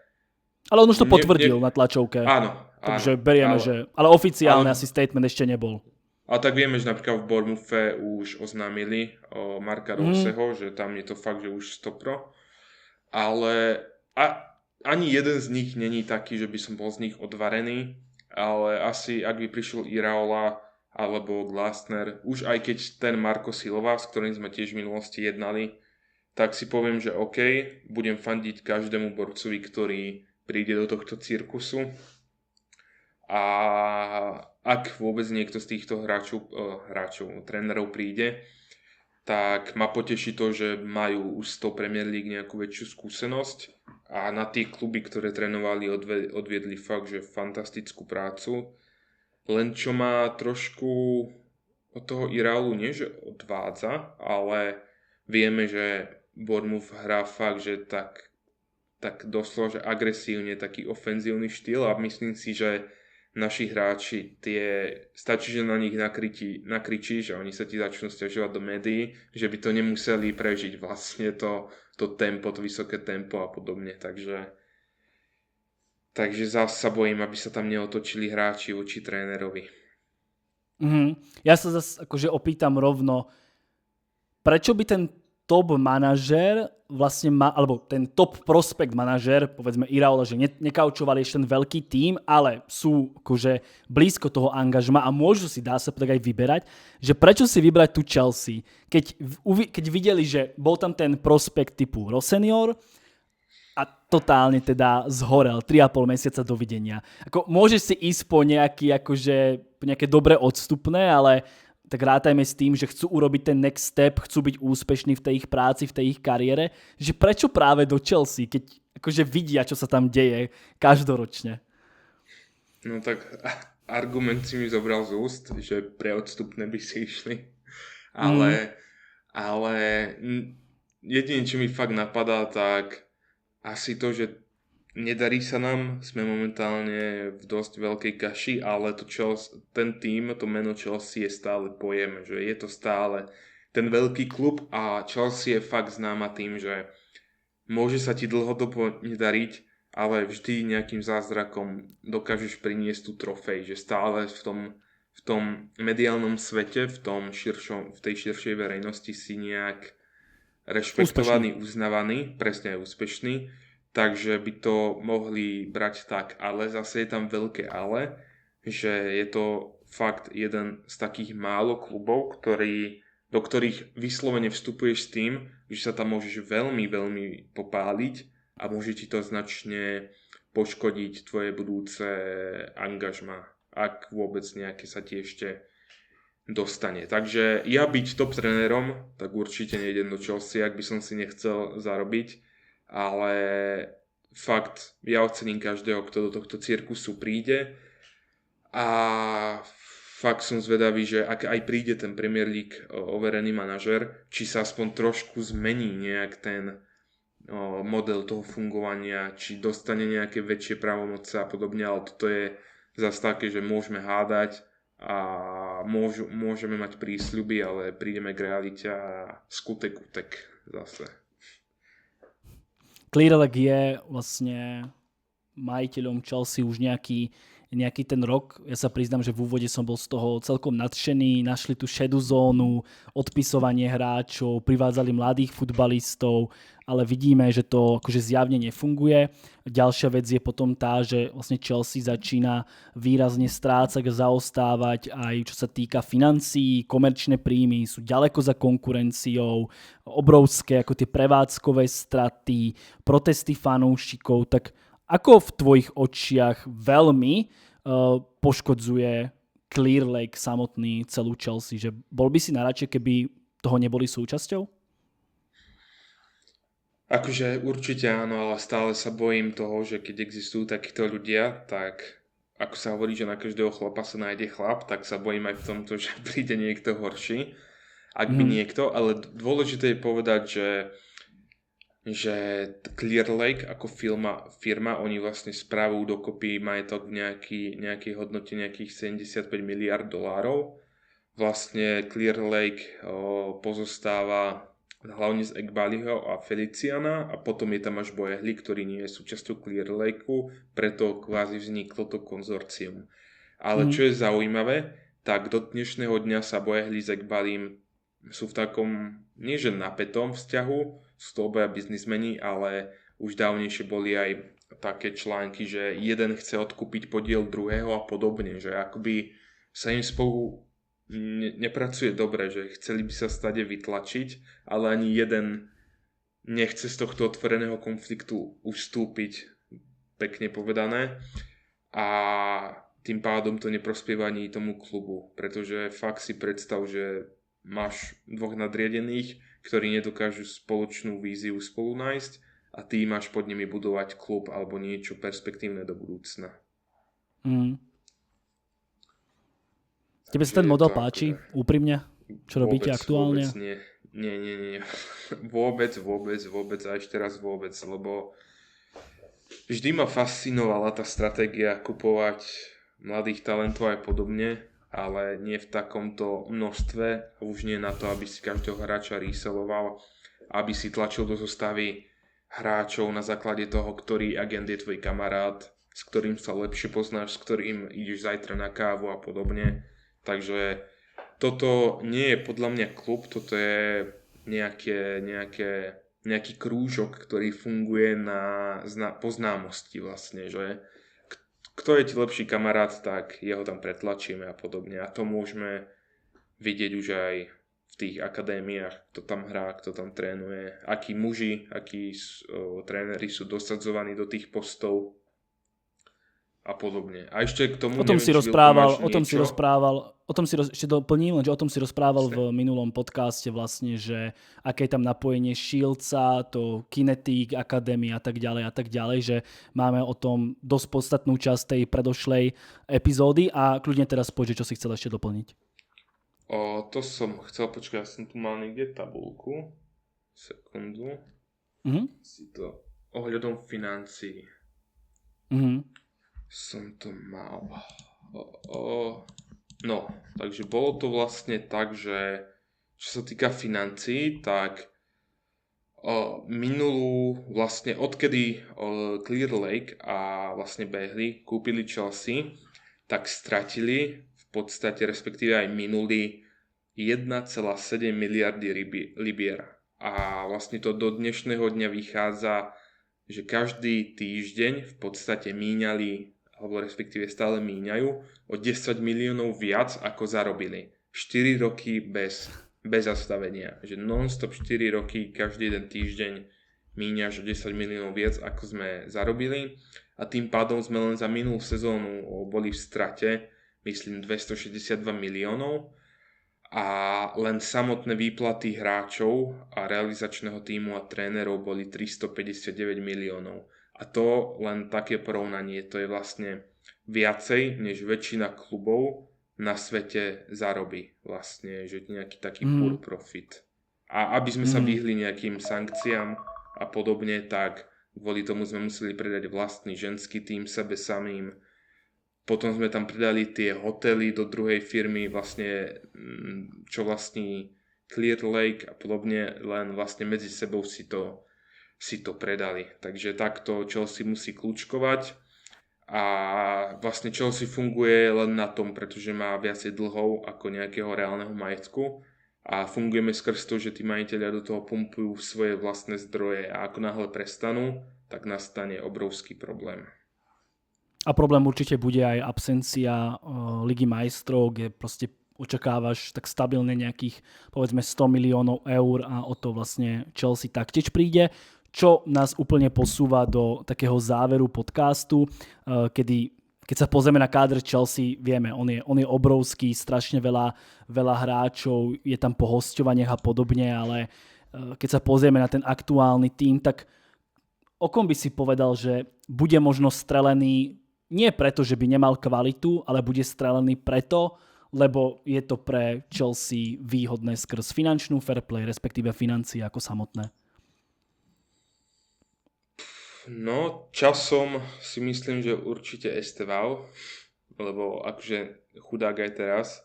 on už to potvrdil na tlačovke. Áno. Takže berieme, že... Ale oficiálne asi statement ešte nebol. Ale tak vieme, že napríklad v Bournemouthe už oznámili o Marka Roseho, že tam je to fakt, že už 100%. Ale ani jeden z nich není taký, že by som bol z nich odvarený. Ale asi, ak by prišiel Iraola alebo Glasner, už aj keď ten Marco Silva, s ktorým sme tiež v minulosti jednali, tak si poviem, že OK, budem fandiť každému borcovi, ktorý príde do tohto cirkusu. A ak vôbec niekto z týchto trénerov príde, tak ma poteší to, že majú už z toho Premier League nejakú väčšiu skúsenosť a na tie kluby, ktoré trénovali, odviedli fakt, že fantastickú prácu. Len čo ma trošku od toho Iraolu nie, že odvádza, ale vieme, že Bournemouth hrá fakt, že tak doslova, že agresívne, taký ofenzívny štýl a myslím si, že naši hráči, stačí, že na nich nakričíš a oni sa ti začnú sťažovať do médií, že by to nemuseli prežiť vlastne to tempo, to vysoké tempo a podobne. Takže zase sa bojím, aby sa tam neotočili hráči voči trénerovi. Ja sa zase akože opýtam rovno, prečo by ten top manažér vlastne alebo ten top prospekt manažér, povedzme Iraola, že nekaučovali ešte ten veľký tím, ale sú akože blízko toho angažma a môžu si, dá sa povedať, aj vyberať, že prečo si vybrať tu Chelsea, keď videli, že bol tam ten prospekt typu Rossenior a totálne teda zhorel, 3,5 mesiaca dovidenia. Ako, môžeš si ísť po nejaké dobré odstupné, ale tak rátajme s tým, že chcú urobiť ten next step, chcú byť úspešní v tej ich práci, v tej ich kariére, že prečo práve do Chelsea, keď akože vidia, čo sa tam deje každoročne? No tak argument si mi zobral z úst, že pre odstupné by si išli. Ale jedine, čo mi fakt napadá, tak asi to, že nedarí sa nám, sme momentálne v dosť veľkej kaši, ale ten tým, to meno Chelsea je stále pojem, že je to stále ten veľký klub a Chelsea je fakt známa tým, že môže sa ti dlhodobo nedariť, ale vždy nejakým zázrakom dokážeš priniesť tú trofej, že stále v tom mediálnom svete, v tej širšej verejnosti si nejak rešpektovaný, uznávaný, presne aj úspešný. Takže by to mohli brať tak, ale zase je tam veľké ale, že je to fakt jeden z takých málo klubov, do ktorých vyslovene vstupuješ s tým, že sa tam môžeš veľmi, veľmi popáliť a môže ti to značne poškodiť tvoje budúce angažma, ak vôbec nejaké sa ti ešte dostane. Takže ja byť top trénerom, tak určite nejdem do Chelsea, ak by som si nechcel zarobiť. Ale fakt, ja ocením každého, kto do tohto cirkusu príde a fakt som zvedavý, že ak aj príde ten Premier League overený manažer, či sa aspoň trošku zmení nejak ten model toho fungovania, či dostane nejaké väčšie právomoce a podobne, ale toto je zase také, že môžeme hádať a môžeme mať prísľuby, ale prídeme k realite a skutek utek zase. Clearlake je vlastne majiteľom Chelsea už nejaký nejaký ten rok. Ja sa priznám, že v úvode som bol z toho celkom nadšený, našli tú šedú zónu, odpisovanie hráčov, privádzali mladých futbalistov, ale vidíme, že to akože zjavne nefunguje. Ďalšia vec je potom tá, že vlastne Chelsea začína výrazne strácať a zaostávať aj čo sa týka financií, komerčné príjmy sú ďaleko za konkurenciou, obrovské ako tie prevádzkové straty, protesty fanúšikov, tak ako v tvojich očiach veľmi poškodzuje Clear Lake samotný celú Chelsea, že bol by si naradšej, keby toho neboli súčasťou? Akože určite áno, ale stále sa bojím toho, že keď existujú takíto ľudia, tak ako sa hovorí, že na každého chlapa sa nájde chlap, tak sa bojím aj v tomto, že príde niekto horší. Ak by niekto, ale dôležité je povedať, že Clear Lake ako firma, oni vlastne správajú dokopy majetok v nejakej hodnote nejakých 75 miliard dolárov. Vlastne Clear Lake pozostáva hlavne z Egbaliho a Feliciana a potom je tam až Boehly, ktorý nie je súčasťou Clear Lakeu, preto kvázi vzniklo to konzorcium. Ale čo je zaujímavé, tak do dnešného dňa sa Boehly s Egbalim sú v takom, nie že napätom vzťahu, sú to obaja biznismeni, ale už dávnejšie boli aj také články, že jeden chce odkúpiť podiel druhého a podobne, že akoby sa im spolu nepracuje dobre, že chceli by sa stade vytlačiť, ale ani jeden nechce z tohto otvoreného konfliktu ustúpiť, pekne povedané. A tým pádom to neprospieva ani tomu klubu, pretože fakt si predstav, že máš dvoch nadriadených, ktorí nedokážu spoločnú víziu spolu nájsť a ty máš pod nimi budovať klub alebo niečo perspektívne do budúcna. Tebe sa ten model páči? Úprimne? Čo robíte aktuálne? Vôbec nie. Vôbec a ešte raz vôbec, lebo vždy ma fascinovala tá stratégia kupovať mladých talentov aj podobne, ale nie v takomto množstve, už nie na to, aby si každého hráča reseloval, aby si tlačil do zostavy hráčov na základe toho, ktorý agent je tvoj kamarát, s ktorým sa lepšie poznáš, s ktorým ideš zajtra na kávu a podobne. Takže toto nie je podľa mňa klub, toto je nejaký krúžok, ktorý funguje po známosti vlastne, že kto je ti lepší kamarát, tak jeho tam pretlačíme a podobne. A to môžeme vidieť už aj v tých akadémiách, kto tam hrá, kto tam trénuje, akí muži, akí tréneri sú dosadzovaní do tých postov a podobne. A ešte k tomu o tom si rozprával v minulom podcaste vlastne, že aké je tam napojenie Shieldsa, to Kinetic Academy a tak ďalej, že máme o tom dosť podstatnú časť tej predošlej epizódy a kľudne teraz poď, čo si chcel ešte doplniť. To som chcel, počkať, ja som tu mal niekde tabuľku. Sekundu. Si to ohľadom financií. Som to mal. No, takže bolo to vlastne tak, že čo sa týka financií, tak minulú vlastne odkedy Clear Lake a vlastne Boehly kúpili Chelsea, tak stratili v podstate, respektíve aj minulý 1,7 miliardy libier. A vlastne to do dnešného dňa vychádza, že každý týždeň v podstate míňali, alebo respektíve stále míňajú o 10 miliónov viac, ako zarobili. 4 roky bez zastavenia. Že non-stop 4 roky, každý jeden týždeň míňaš o 10 miliónov viac, ako sme zarobili. A tým pádom sme len za minulú sezónu boli v strate, myslím, 262 miliónov. A len samotné výplaty hráčov a realizačného tímu a trénerov boli 359 miliónov. A to len také porovnanie, to je vlastne viacej, než väčšina klubov na svete zarobí. Vlastne, že nejaký taký poor profit. A aby sme sa vyhli nejakým sankciám a podobne, tak kvôli tomu sme museli predať vlastný ženský tím sebe samým. Potom sme tam predali tie hotely do druhej firmy, vlastne, čo vlastní Clear Lake a podobne, len vlastne medzi sebou si to predali. Takže takto Chelsea musí kľúčkovať a vlastne Chelsea funguje len na tom, pretože má viacej dlhov ako nejakého reálneho majetku a fungujeme skrz to, že tí majiteľia do toho pumpujú svoje vlastné zdroje a ako náhle prestanú, tak nastane obrovský problém. A problém určite bude aj absencia Ligy majstrov, kde proste očakávaš tak stabilne nejakých povedzme 100 miliónov eur a o to vlastne Chelsea taktiež príde, čo nás úplne posúva do takého záveru podcastu, keď sa pozrieme na káder Chelsea, vieme, on je obrovský, strašne veľa hráčov, je tam po hosťovaniach a podobne, ale keď sa pozrieme na ten aktuálny tím, tak o kom by si povedal, že bude možno strelený nie preto, že by nemal kvalitu, ale bude strelený preto, lebo je to pre Chelsea výhodné skrz finančnú fair play, respektíve financie ako samotné? No, časom si myslím, že určite Estevao, lebo akože chudák aj teraz,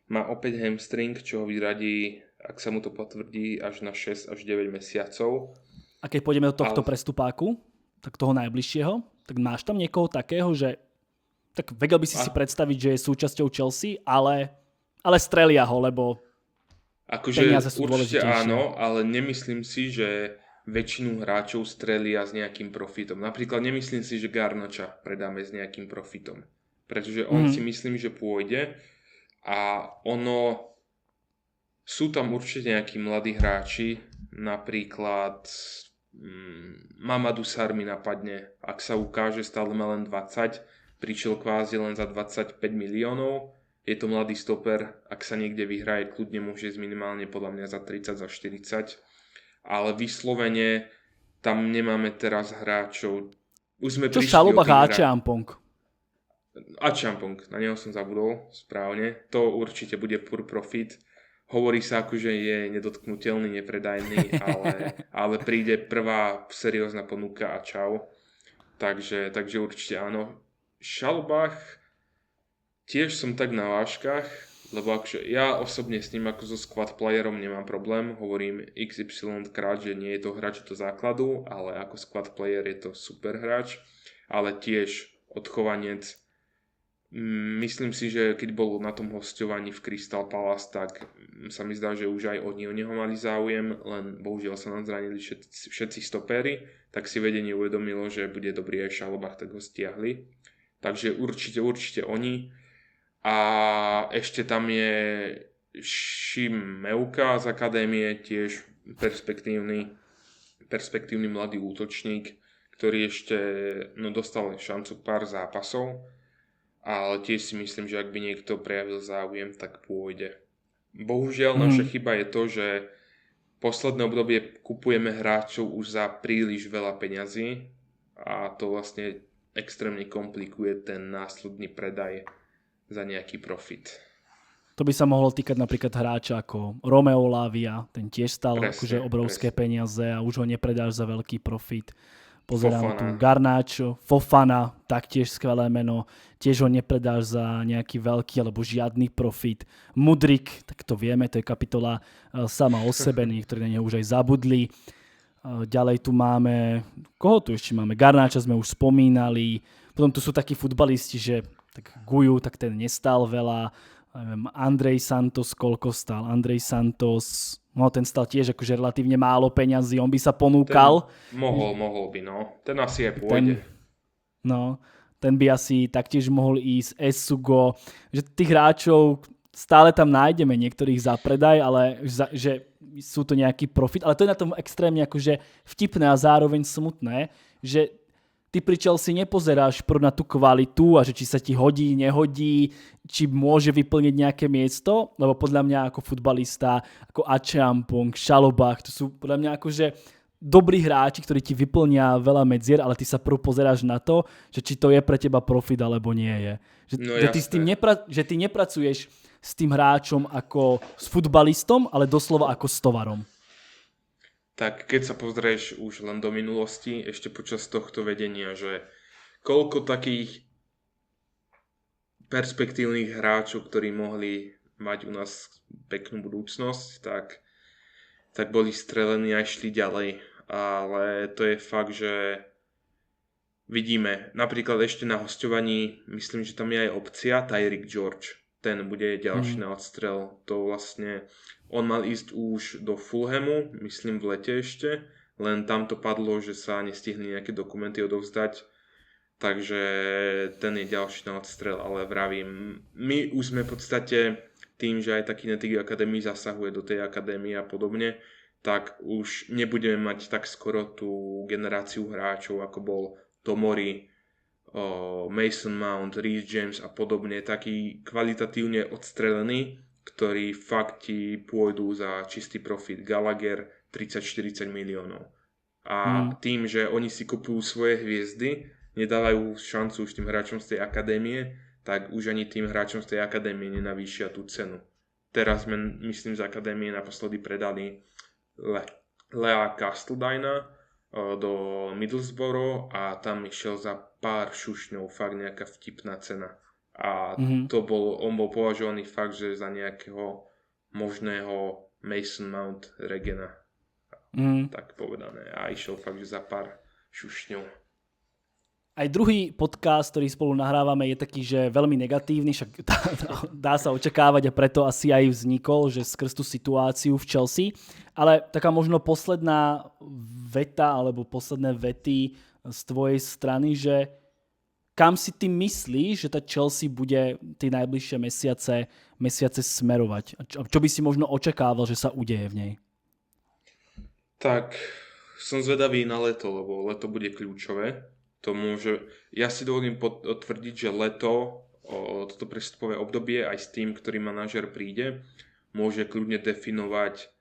má opäť hamstring, čo ho vyradí, ak sa mu to potvrdí, až na 6 až 9 mesiacov. A keď pôjdeme do tohto prestupáku, tak toho najbližšieho, tak máš tam niekoho takého, že tak vedel by si predstaviť, že je súčasťou Chelsea, ale strelia ho, lebo akože peniaze sú určite dôležitejšie. áno, ale nemyslím si, že väčšinu hráčov strelia s nejakým profitom. Napríklad nemyslím si, že Garnacha predáme s nejakým profitom. Pretože on si myslím, že pôjde a sú tam určite nejakí mladí hráči, napríklad Mamadou Sarr mi napadne, ak sa ukáže, stále má len 20, prišiel kvázi len za 25 miliónov, je to mladý stoper, ak sa niekde vyhraje, kľudne môže ísť minimálne podľa mňa za 30, za 40, ale vyslovene tam nemáme teraz hráčov. Už sme čo prišli Chalobah a Achampong? Achampong, na neho som zabudol správne, to určite bude pur profit. Hovorí sa ako, že je nedotknutelný, nepredajný, ale príde prvá seriózna ponuka a čau. Takže určite áno. Chalobah tiež som tak na vážkach, lebo akože ja osobne s ním ako so squad playerom nemám problém. Hovorím XY krát, že nie je to hráč do základu, ale ako squad player je to super hráč. Ale tiež odchovanec. Myslím si, že keď bol na tom hosťovaní v Crystal Palace, tak sa mi zdá, že už aj oni o neho mali záujem, len bohužiaľ sa nám zranili všetci stopéry, tak si vedenie uvedomilo, že bude dobrý aj Chalobah, tak ho stiahli. Takže určite oni. A ešte tam je Šimeuka z akadémie, tiež perspektívny mladý útočník, ktorý ešte dostal šancu pár zápasov. Ale tiež si myslím, že ak by niekto prejavil záujem, tak pôjde. Bohužiaľ, naša chyba je to, že v posledné obdobie kupujeme hráčov už za príliš veľa peňazí a to vlastne extrémne komplikuje ten následný predaj za nejaký profit. To by sa mohlo týkať napríklad hráča ako Romeo Lavia, ten tiež stal akože obrovské peniaze a už ho nepredáš za veľký profit. Pozerám tu Garnacho, Fofana, taktiež skvelé meno, tiež ho nepredáš za nejaký veľký alebo žiadny profit. Mudryk, tak to vieme, to je kapitola sama o sebe, niektorí na neho už aj zabudli. Ďalej tu máme, koho tu ešte máme? Garnacha sme už spomínali, potom tu sú takí futbalisti, že tak Guju, tak ten nestal veľa. Andrej Santos, koľko stál? Andrej Santos, ten stal tiež akože relatívne málo peňazí, on by sa ponúkal. Mohol by, Ten asi aj pôjde. Ten by asi taktiež mohol ísť. Esugo, že tých hráčov stále tam nájdeme, niektorých za predaj, ale že sú to nejaký profit. Ale to je na tom extrémne akože vtipné a zároveň smutné, že ty pri Chelsea nepozeráš na tú kvalitu a že či sa ti hodí, nehodí, či môže vyplniť nejaké miesto, lebo podľa mňa ako futbalista, ako Achampong, Chalobah, to sú podľa mňa akože dobrí hráči, ktorí ti vyplnia veľa medzier, ale ty sa prv pozeráš na to, že či to je pre teba profit alebo nie je. Že ty nepracuješ s tým hráčom ako s futbalistom, ale doslova ako s tovarom. Tak keď sa pozrieš už len do minulosti, ešte počas tohto vedenia, že koľko takých perspektívnych hráčov, ktorí mohli mať u nás peknú budúcnosť, tak boli strelení a išli ďalej. Ale to je fakt, že vidíme. Napríklad ešte na hosťovaní, myslím, že tam je aj opcia Tyreek George. Ten bude ďalší na odstrel. To vlastne, on mal ísť už do Fulhamu, myslím v lete ešte, len tam to padlo, že sa nestihli nejaké dokumenty odovzdať, takže ten je ďalší na odstrel, ale vravím, my už sme v podstate tým, že aj taký Kinetic Academy zasahuje do tej akadémie a podobne, tak už nebudeme mať tak skoro tú generáciu hráčov, ako bol Tomori, Mason Mount, Reece James a podobne, takí kvalitatívne odstrelení, ktorí fakt ti pôjdu za čistý profit. Gallagher 30-40 miliónov. A tým, že oni si kupujú svoje hviezdy, nedávajú šancu už tým hráčom z tej akadémie, tak už ani tým hráčom z tej akadémie nenavýšia tú cenu. Teraz sme, myslím, z akadémie naposledy predali Lea Castledina do Middlesbrough a tam išiel za pár šušňov, fakt nejaká vtipná cena. A on bol považovaný fakt, že za nejakého možného Mason Mount Regena. Tak povedané. A išiel fakt, že za pár šušňov. Aj druhý podcast, ktorý spolu nahrávame, je taký, že veľmi negatívny, však dá sa očakávať a preto asi aj vznikol, že skrz tú situáciu v Chelsea. Ale taká možno posledná veta alebo posledné vety z tvojej strany, že kam si ty myslíš, že tá Chelsea bude tie najbližšie mesiace smerovať? Čo by si možno očakával, že sa udeje v nej? Tak, som zvedavý na leto, lebo leto bude kľúčové. Ja si dovolím potvrdiť, že leto, toto prestupové obdobie aj s tým, ktorý manažer príde, môže kľudne definovať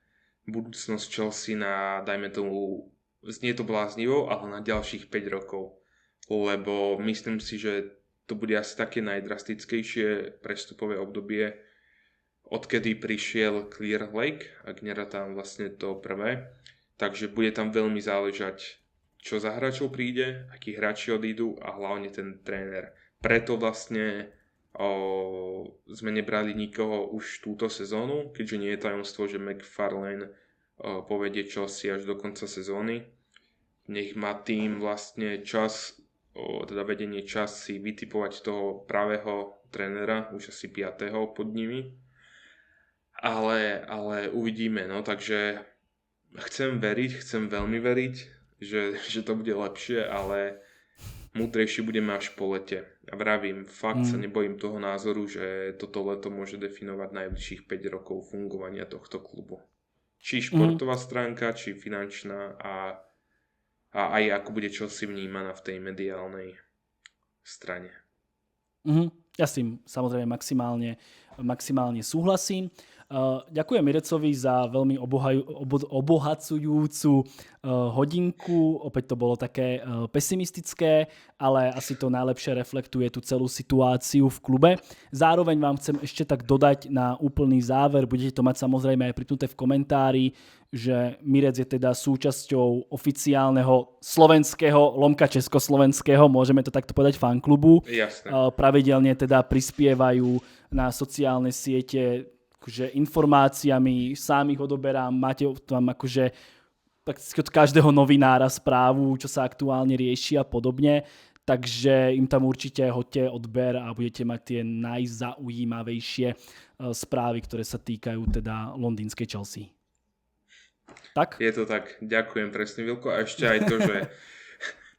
budúcnosť Chelsea na, dajme tomu, znie to bláznivo, ale na ďalších 5 rokov. Lebo myslím si, že to bude asi také najdrastickejšie prestupové obdobie, odkedy prišiel Clear Lake, ak nerátám vlastne to prvé. Takže bude tam veľmi záležať, čo za hráčov príde, akí hráči odídu a hlavne ten tréner. Preto vlastne sme nebrali nikoho už túto sezónu, keďže nie je tajomstvo, že McFarlane povedie Chelsea až do konca sezóny. Nech má tým vlastne čas, teda vedenie čas si vytipovať toho pravého trénera, už asi 5. pod nimi. Ale uvidíme, no, takže chcem veľmi veriť, že to bude lepšie, ale múdrejší budeme až po lete. A vravím, fakt sa nebojím toho názoru, že toto leto môže definovať najbližších 5 rokov fungovania tohto klubu. Či športová stránka, či finančná a aj ako bude Chelsea vnímaná v tej mediálnej strane. Ja s tým samozrejme maximálne súhlasím. Ďakujem Mirecovi za veľmi obohacujúcu hodinku. Opäť to bolo také pesimistické, ale asi to najlepšie reflektuje tú celú situáciu v klube. Zároveň vám chcem ešte tak dodať na úplný záver, budete to mať samozrejme aj pripnuté v komentári, že Mirec je teda súčasťou oficiálneho slovenského, lomka československého, môžeme to takto povedať, fanklubu. Jasné. Pravidelne teda prispievajú na sociálne siete akože informáciami, sám ich odoberám, máte tam akože od každého novinára správu, čo sa aktuálne rieši a podobne, takže im tam určite hoďte odber a budete mať tie najzaujímavejšie správy, ktoré sa týkajú teda londýnskej Chelsea. Tak? Je to tak, ďakujem presne, Vilko. A ešte aj to, že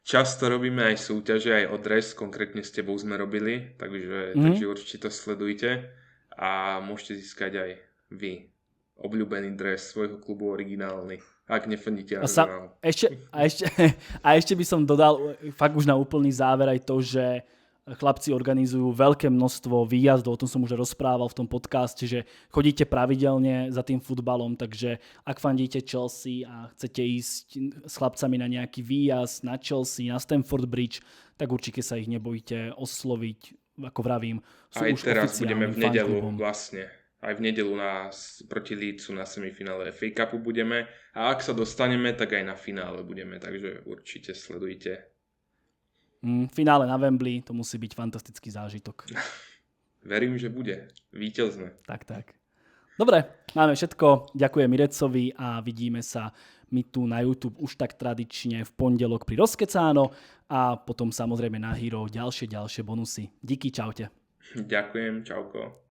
často robíme aj súťaže, aj odres, konkrétne s tebou sme robili, takže určite to sledujte. A môžete získať aj vy obľúbený dres svojho klubu originálny, ak nefandíte Arsenal. Ešte by som dodal fakt už na úplný záver aj to, že chlapci organizujú veľké množstvo výjazdov, o tom som už rozprával v tom podcaste, že chodíte pravidelne za tým futbalom, takže ak fandíte Chelsea a chcete ísť s chlapcami na nejaký výjazd na Chelsea, na Stamford Bridge, tak určite sa ich nebojíte osloviť. Ako vravím, sú aj už teraz budeme v nedeľu vlastne. Aj v nedeľu proti Leedsu na semifinále FA Cupu budeme. A ak sa dostaneme, tak aj na finále budeme. Takže určite sledujte. Finále na Wembley, to musí byť fantastický zážitok. Verím, že bude. Víťazné. Tak. Dobre, máme všetko. Ďakujem Mirecovi a vidíme sa my tu na YouTube už tak tradične v pondelok pri Rozkecáno a potom samozrejme na Hero ďalšie bonusy. Díky, čaute. Ďakujem, čauko.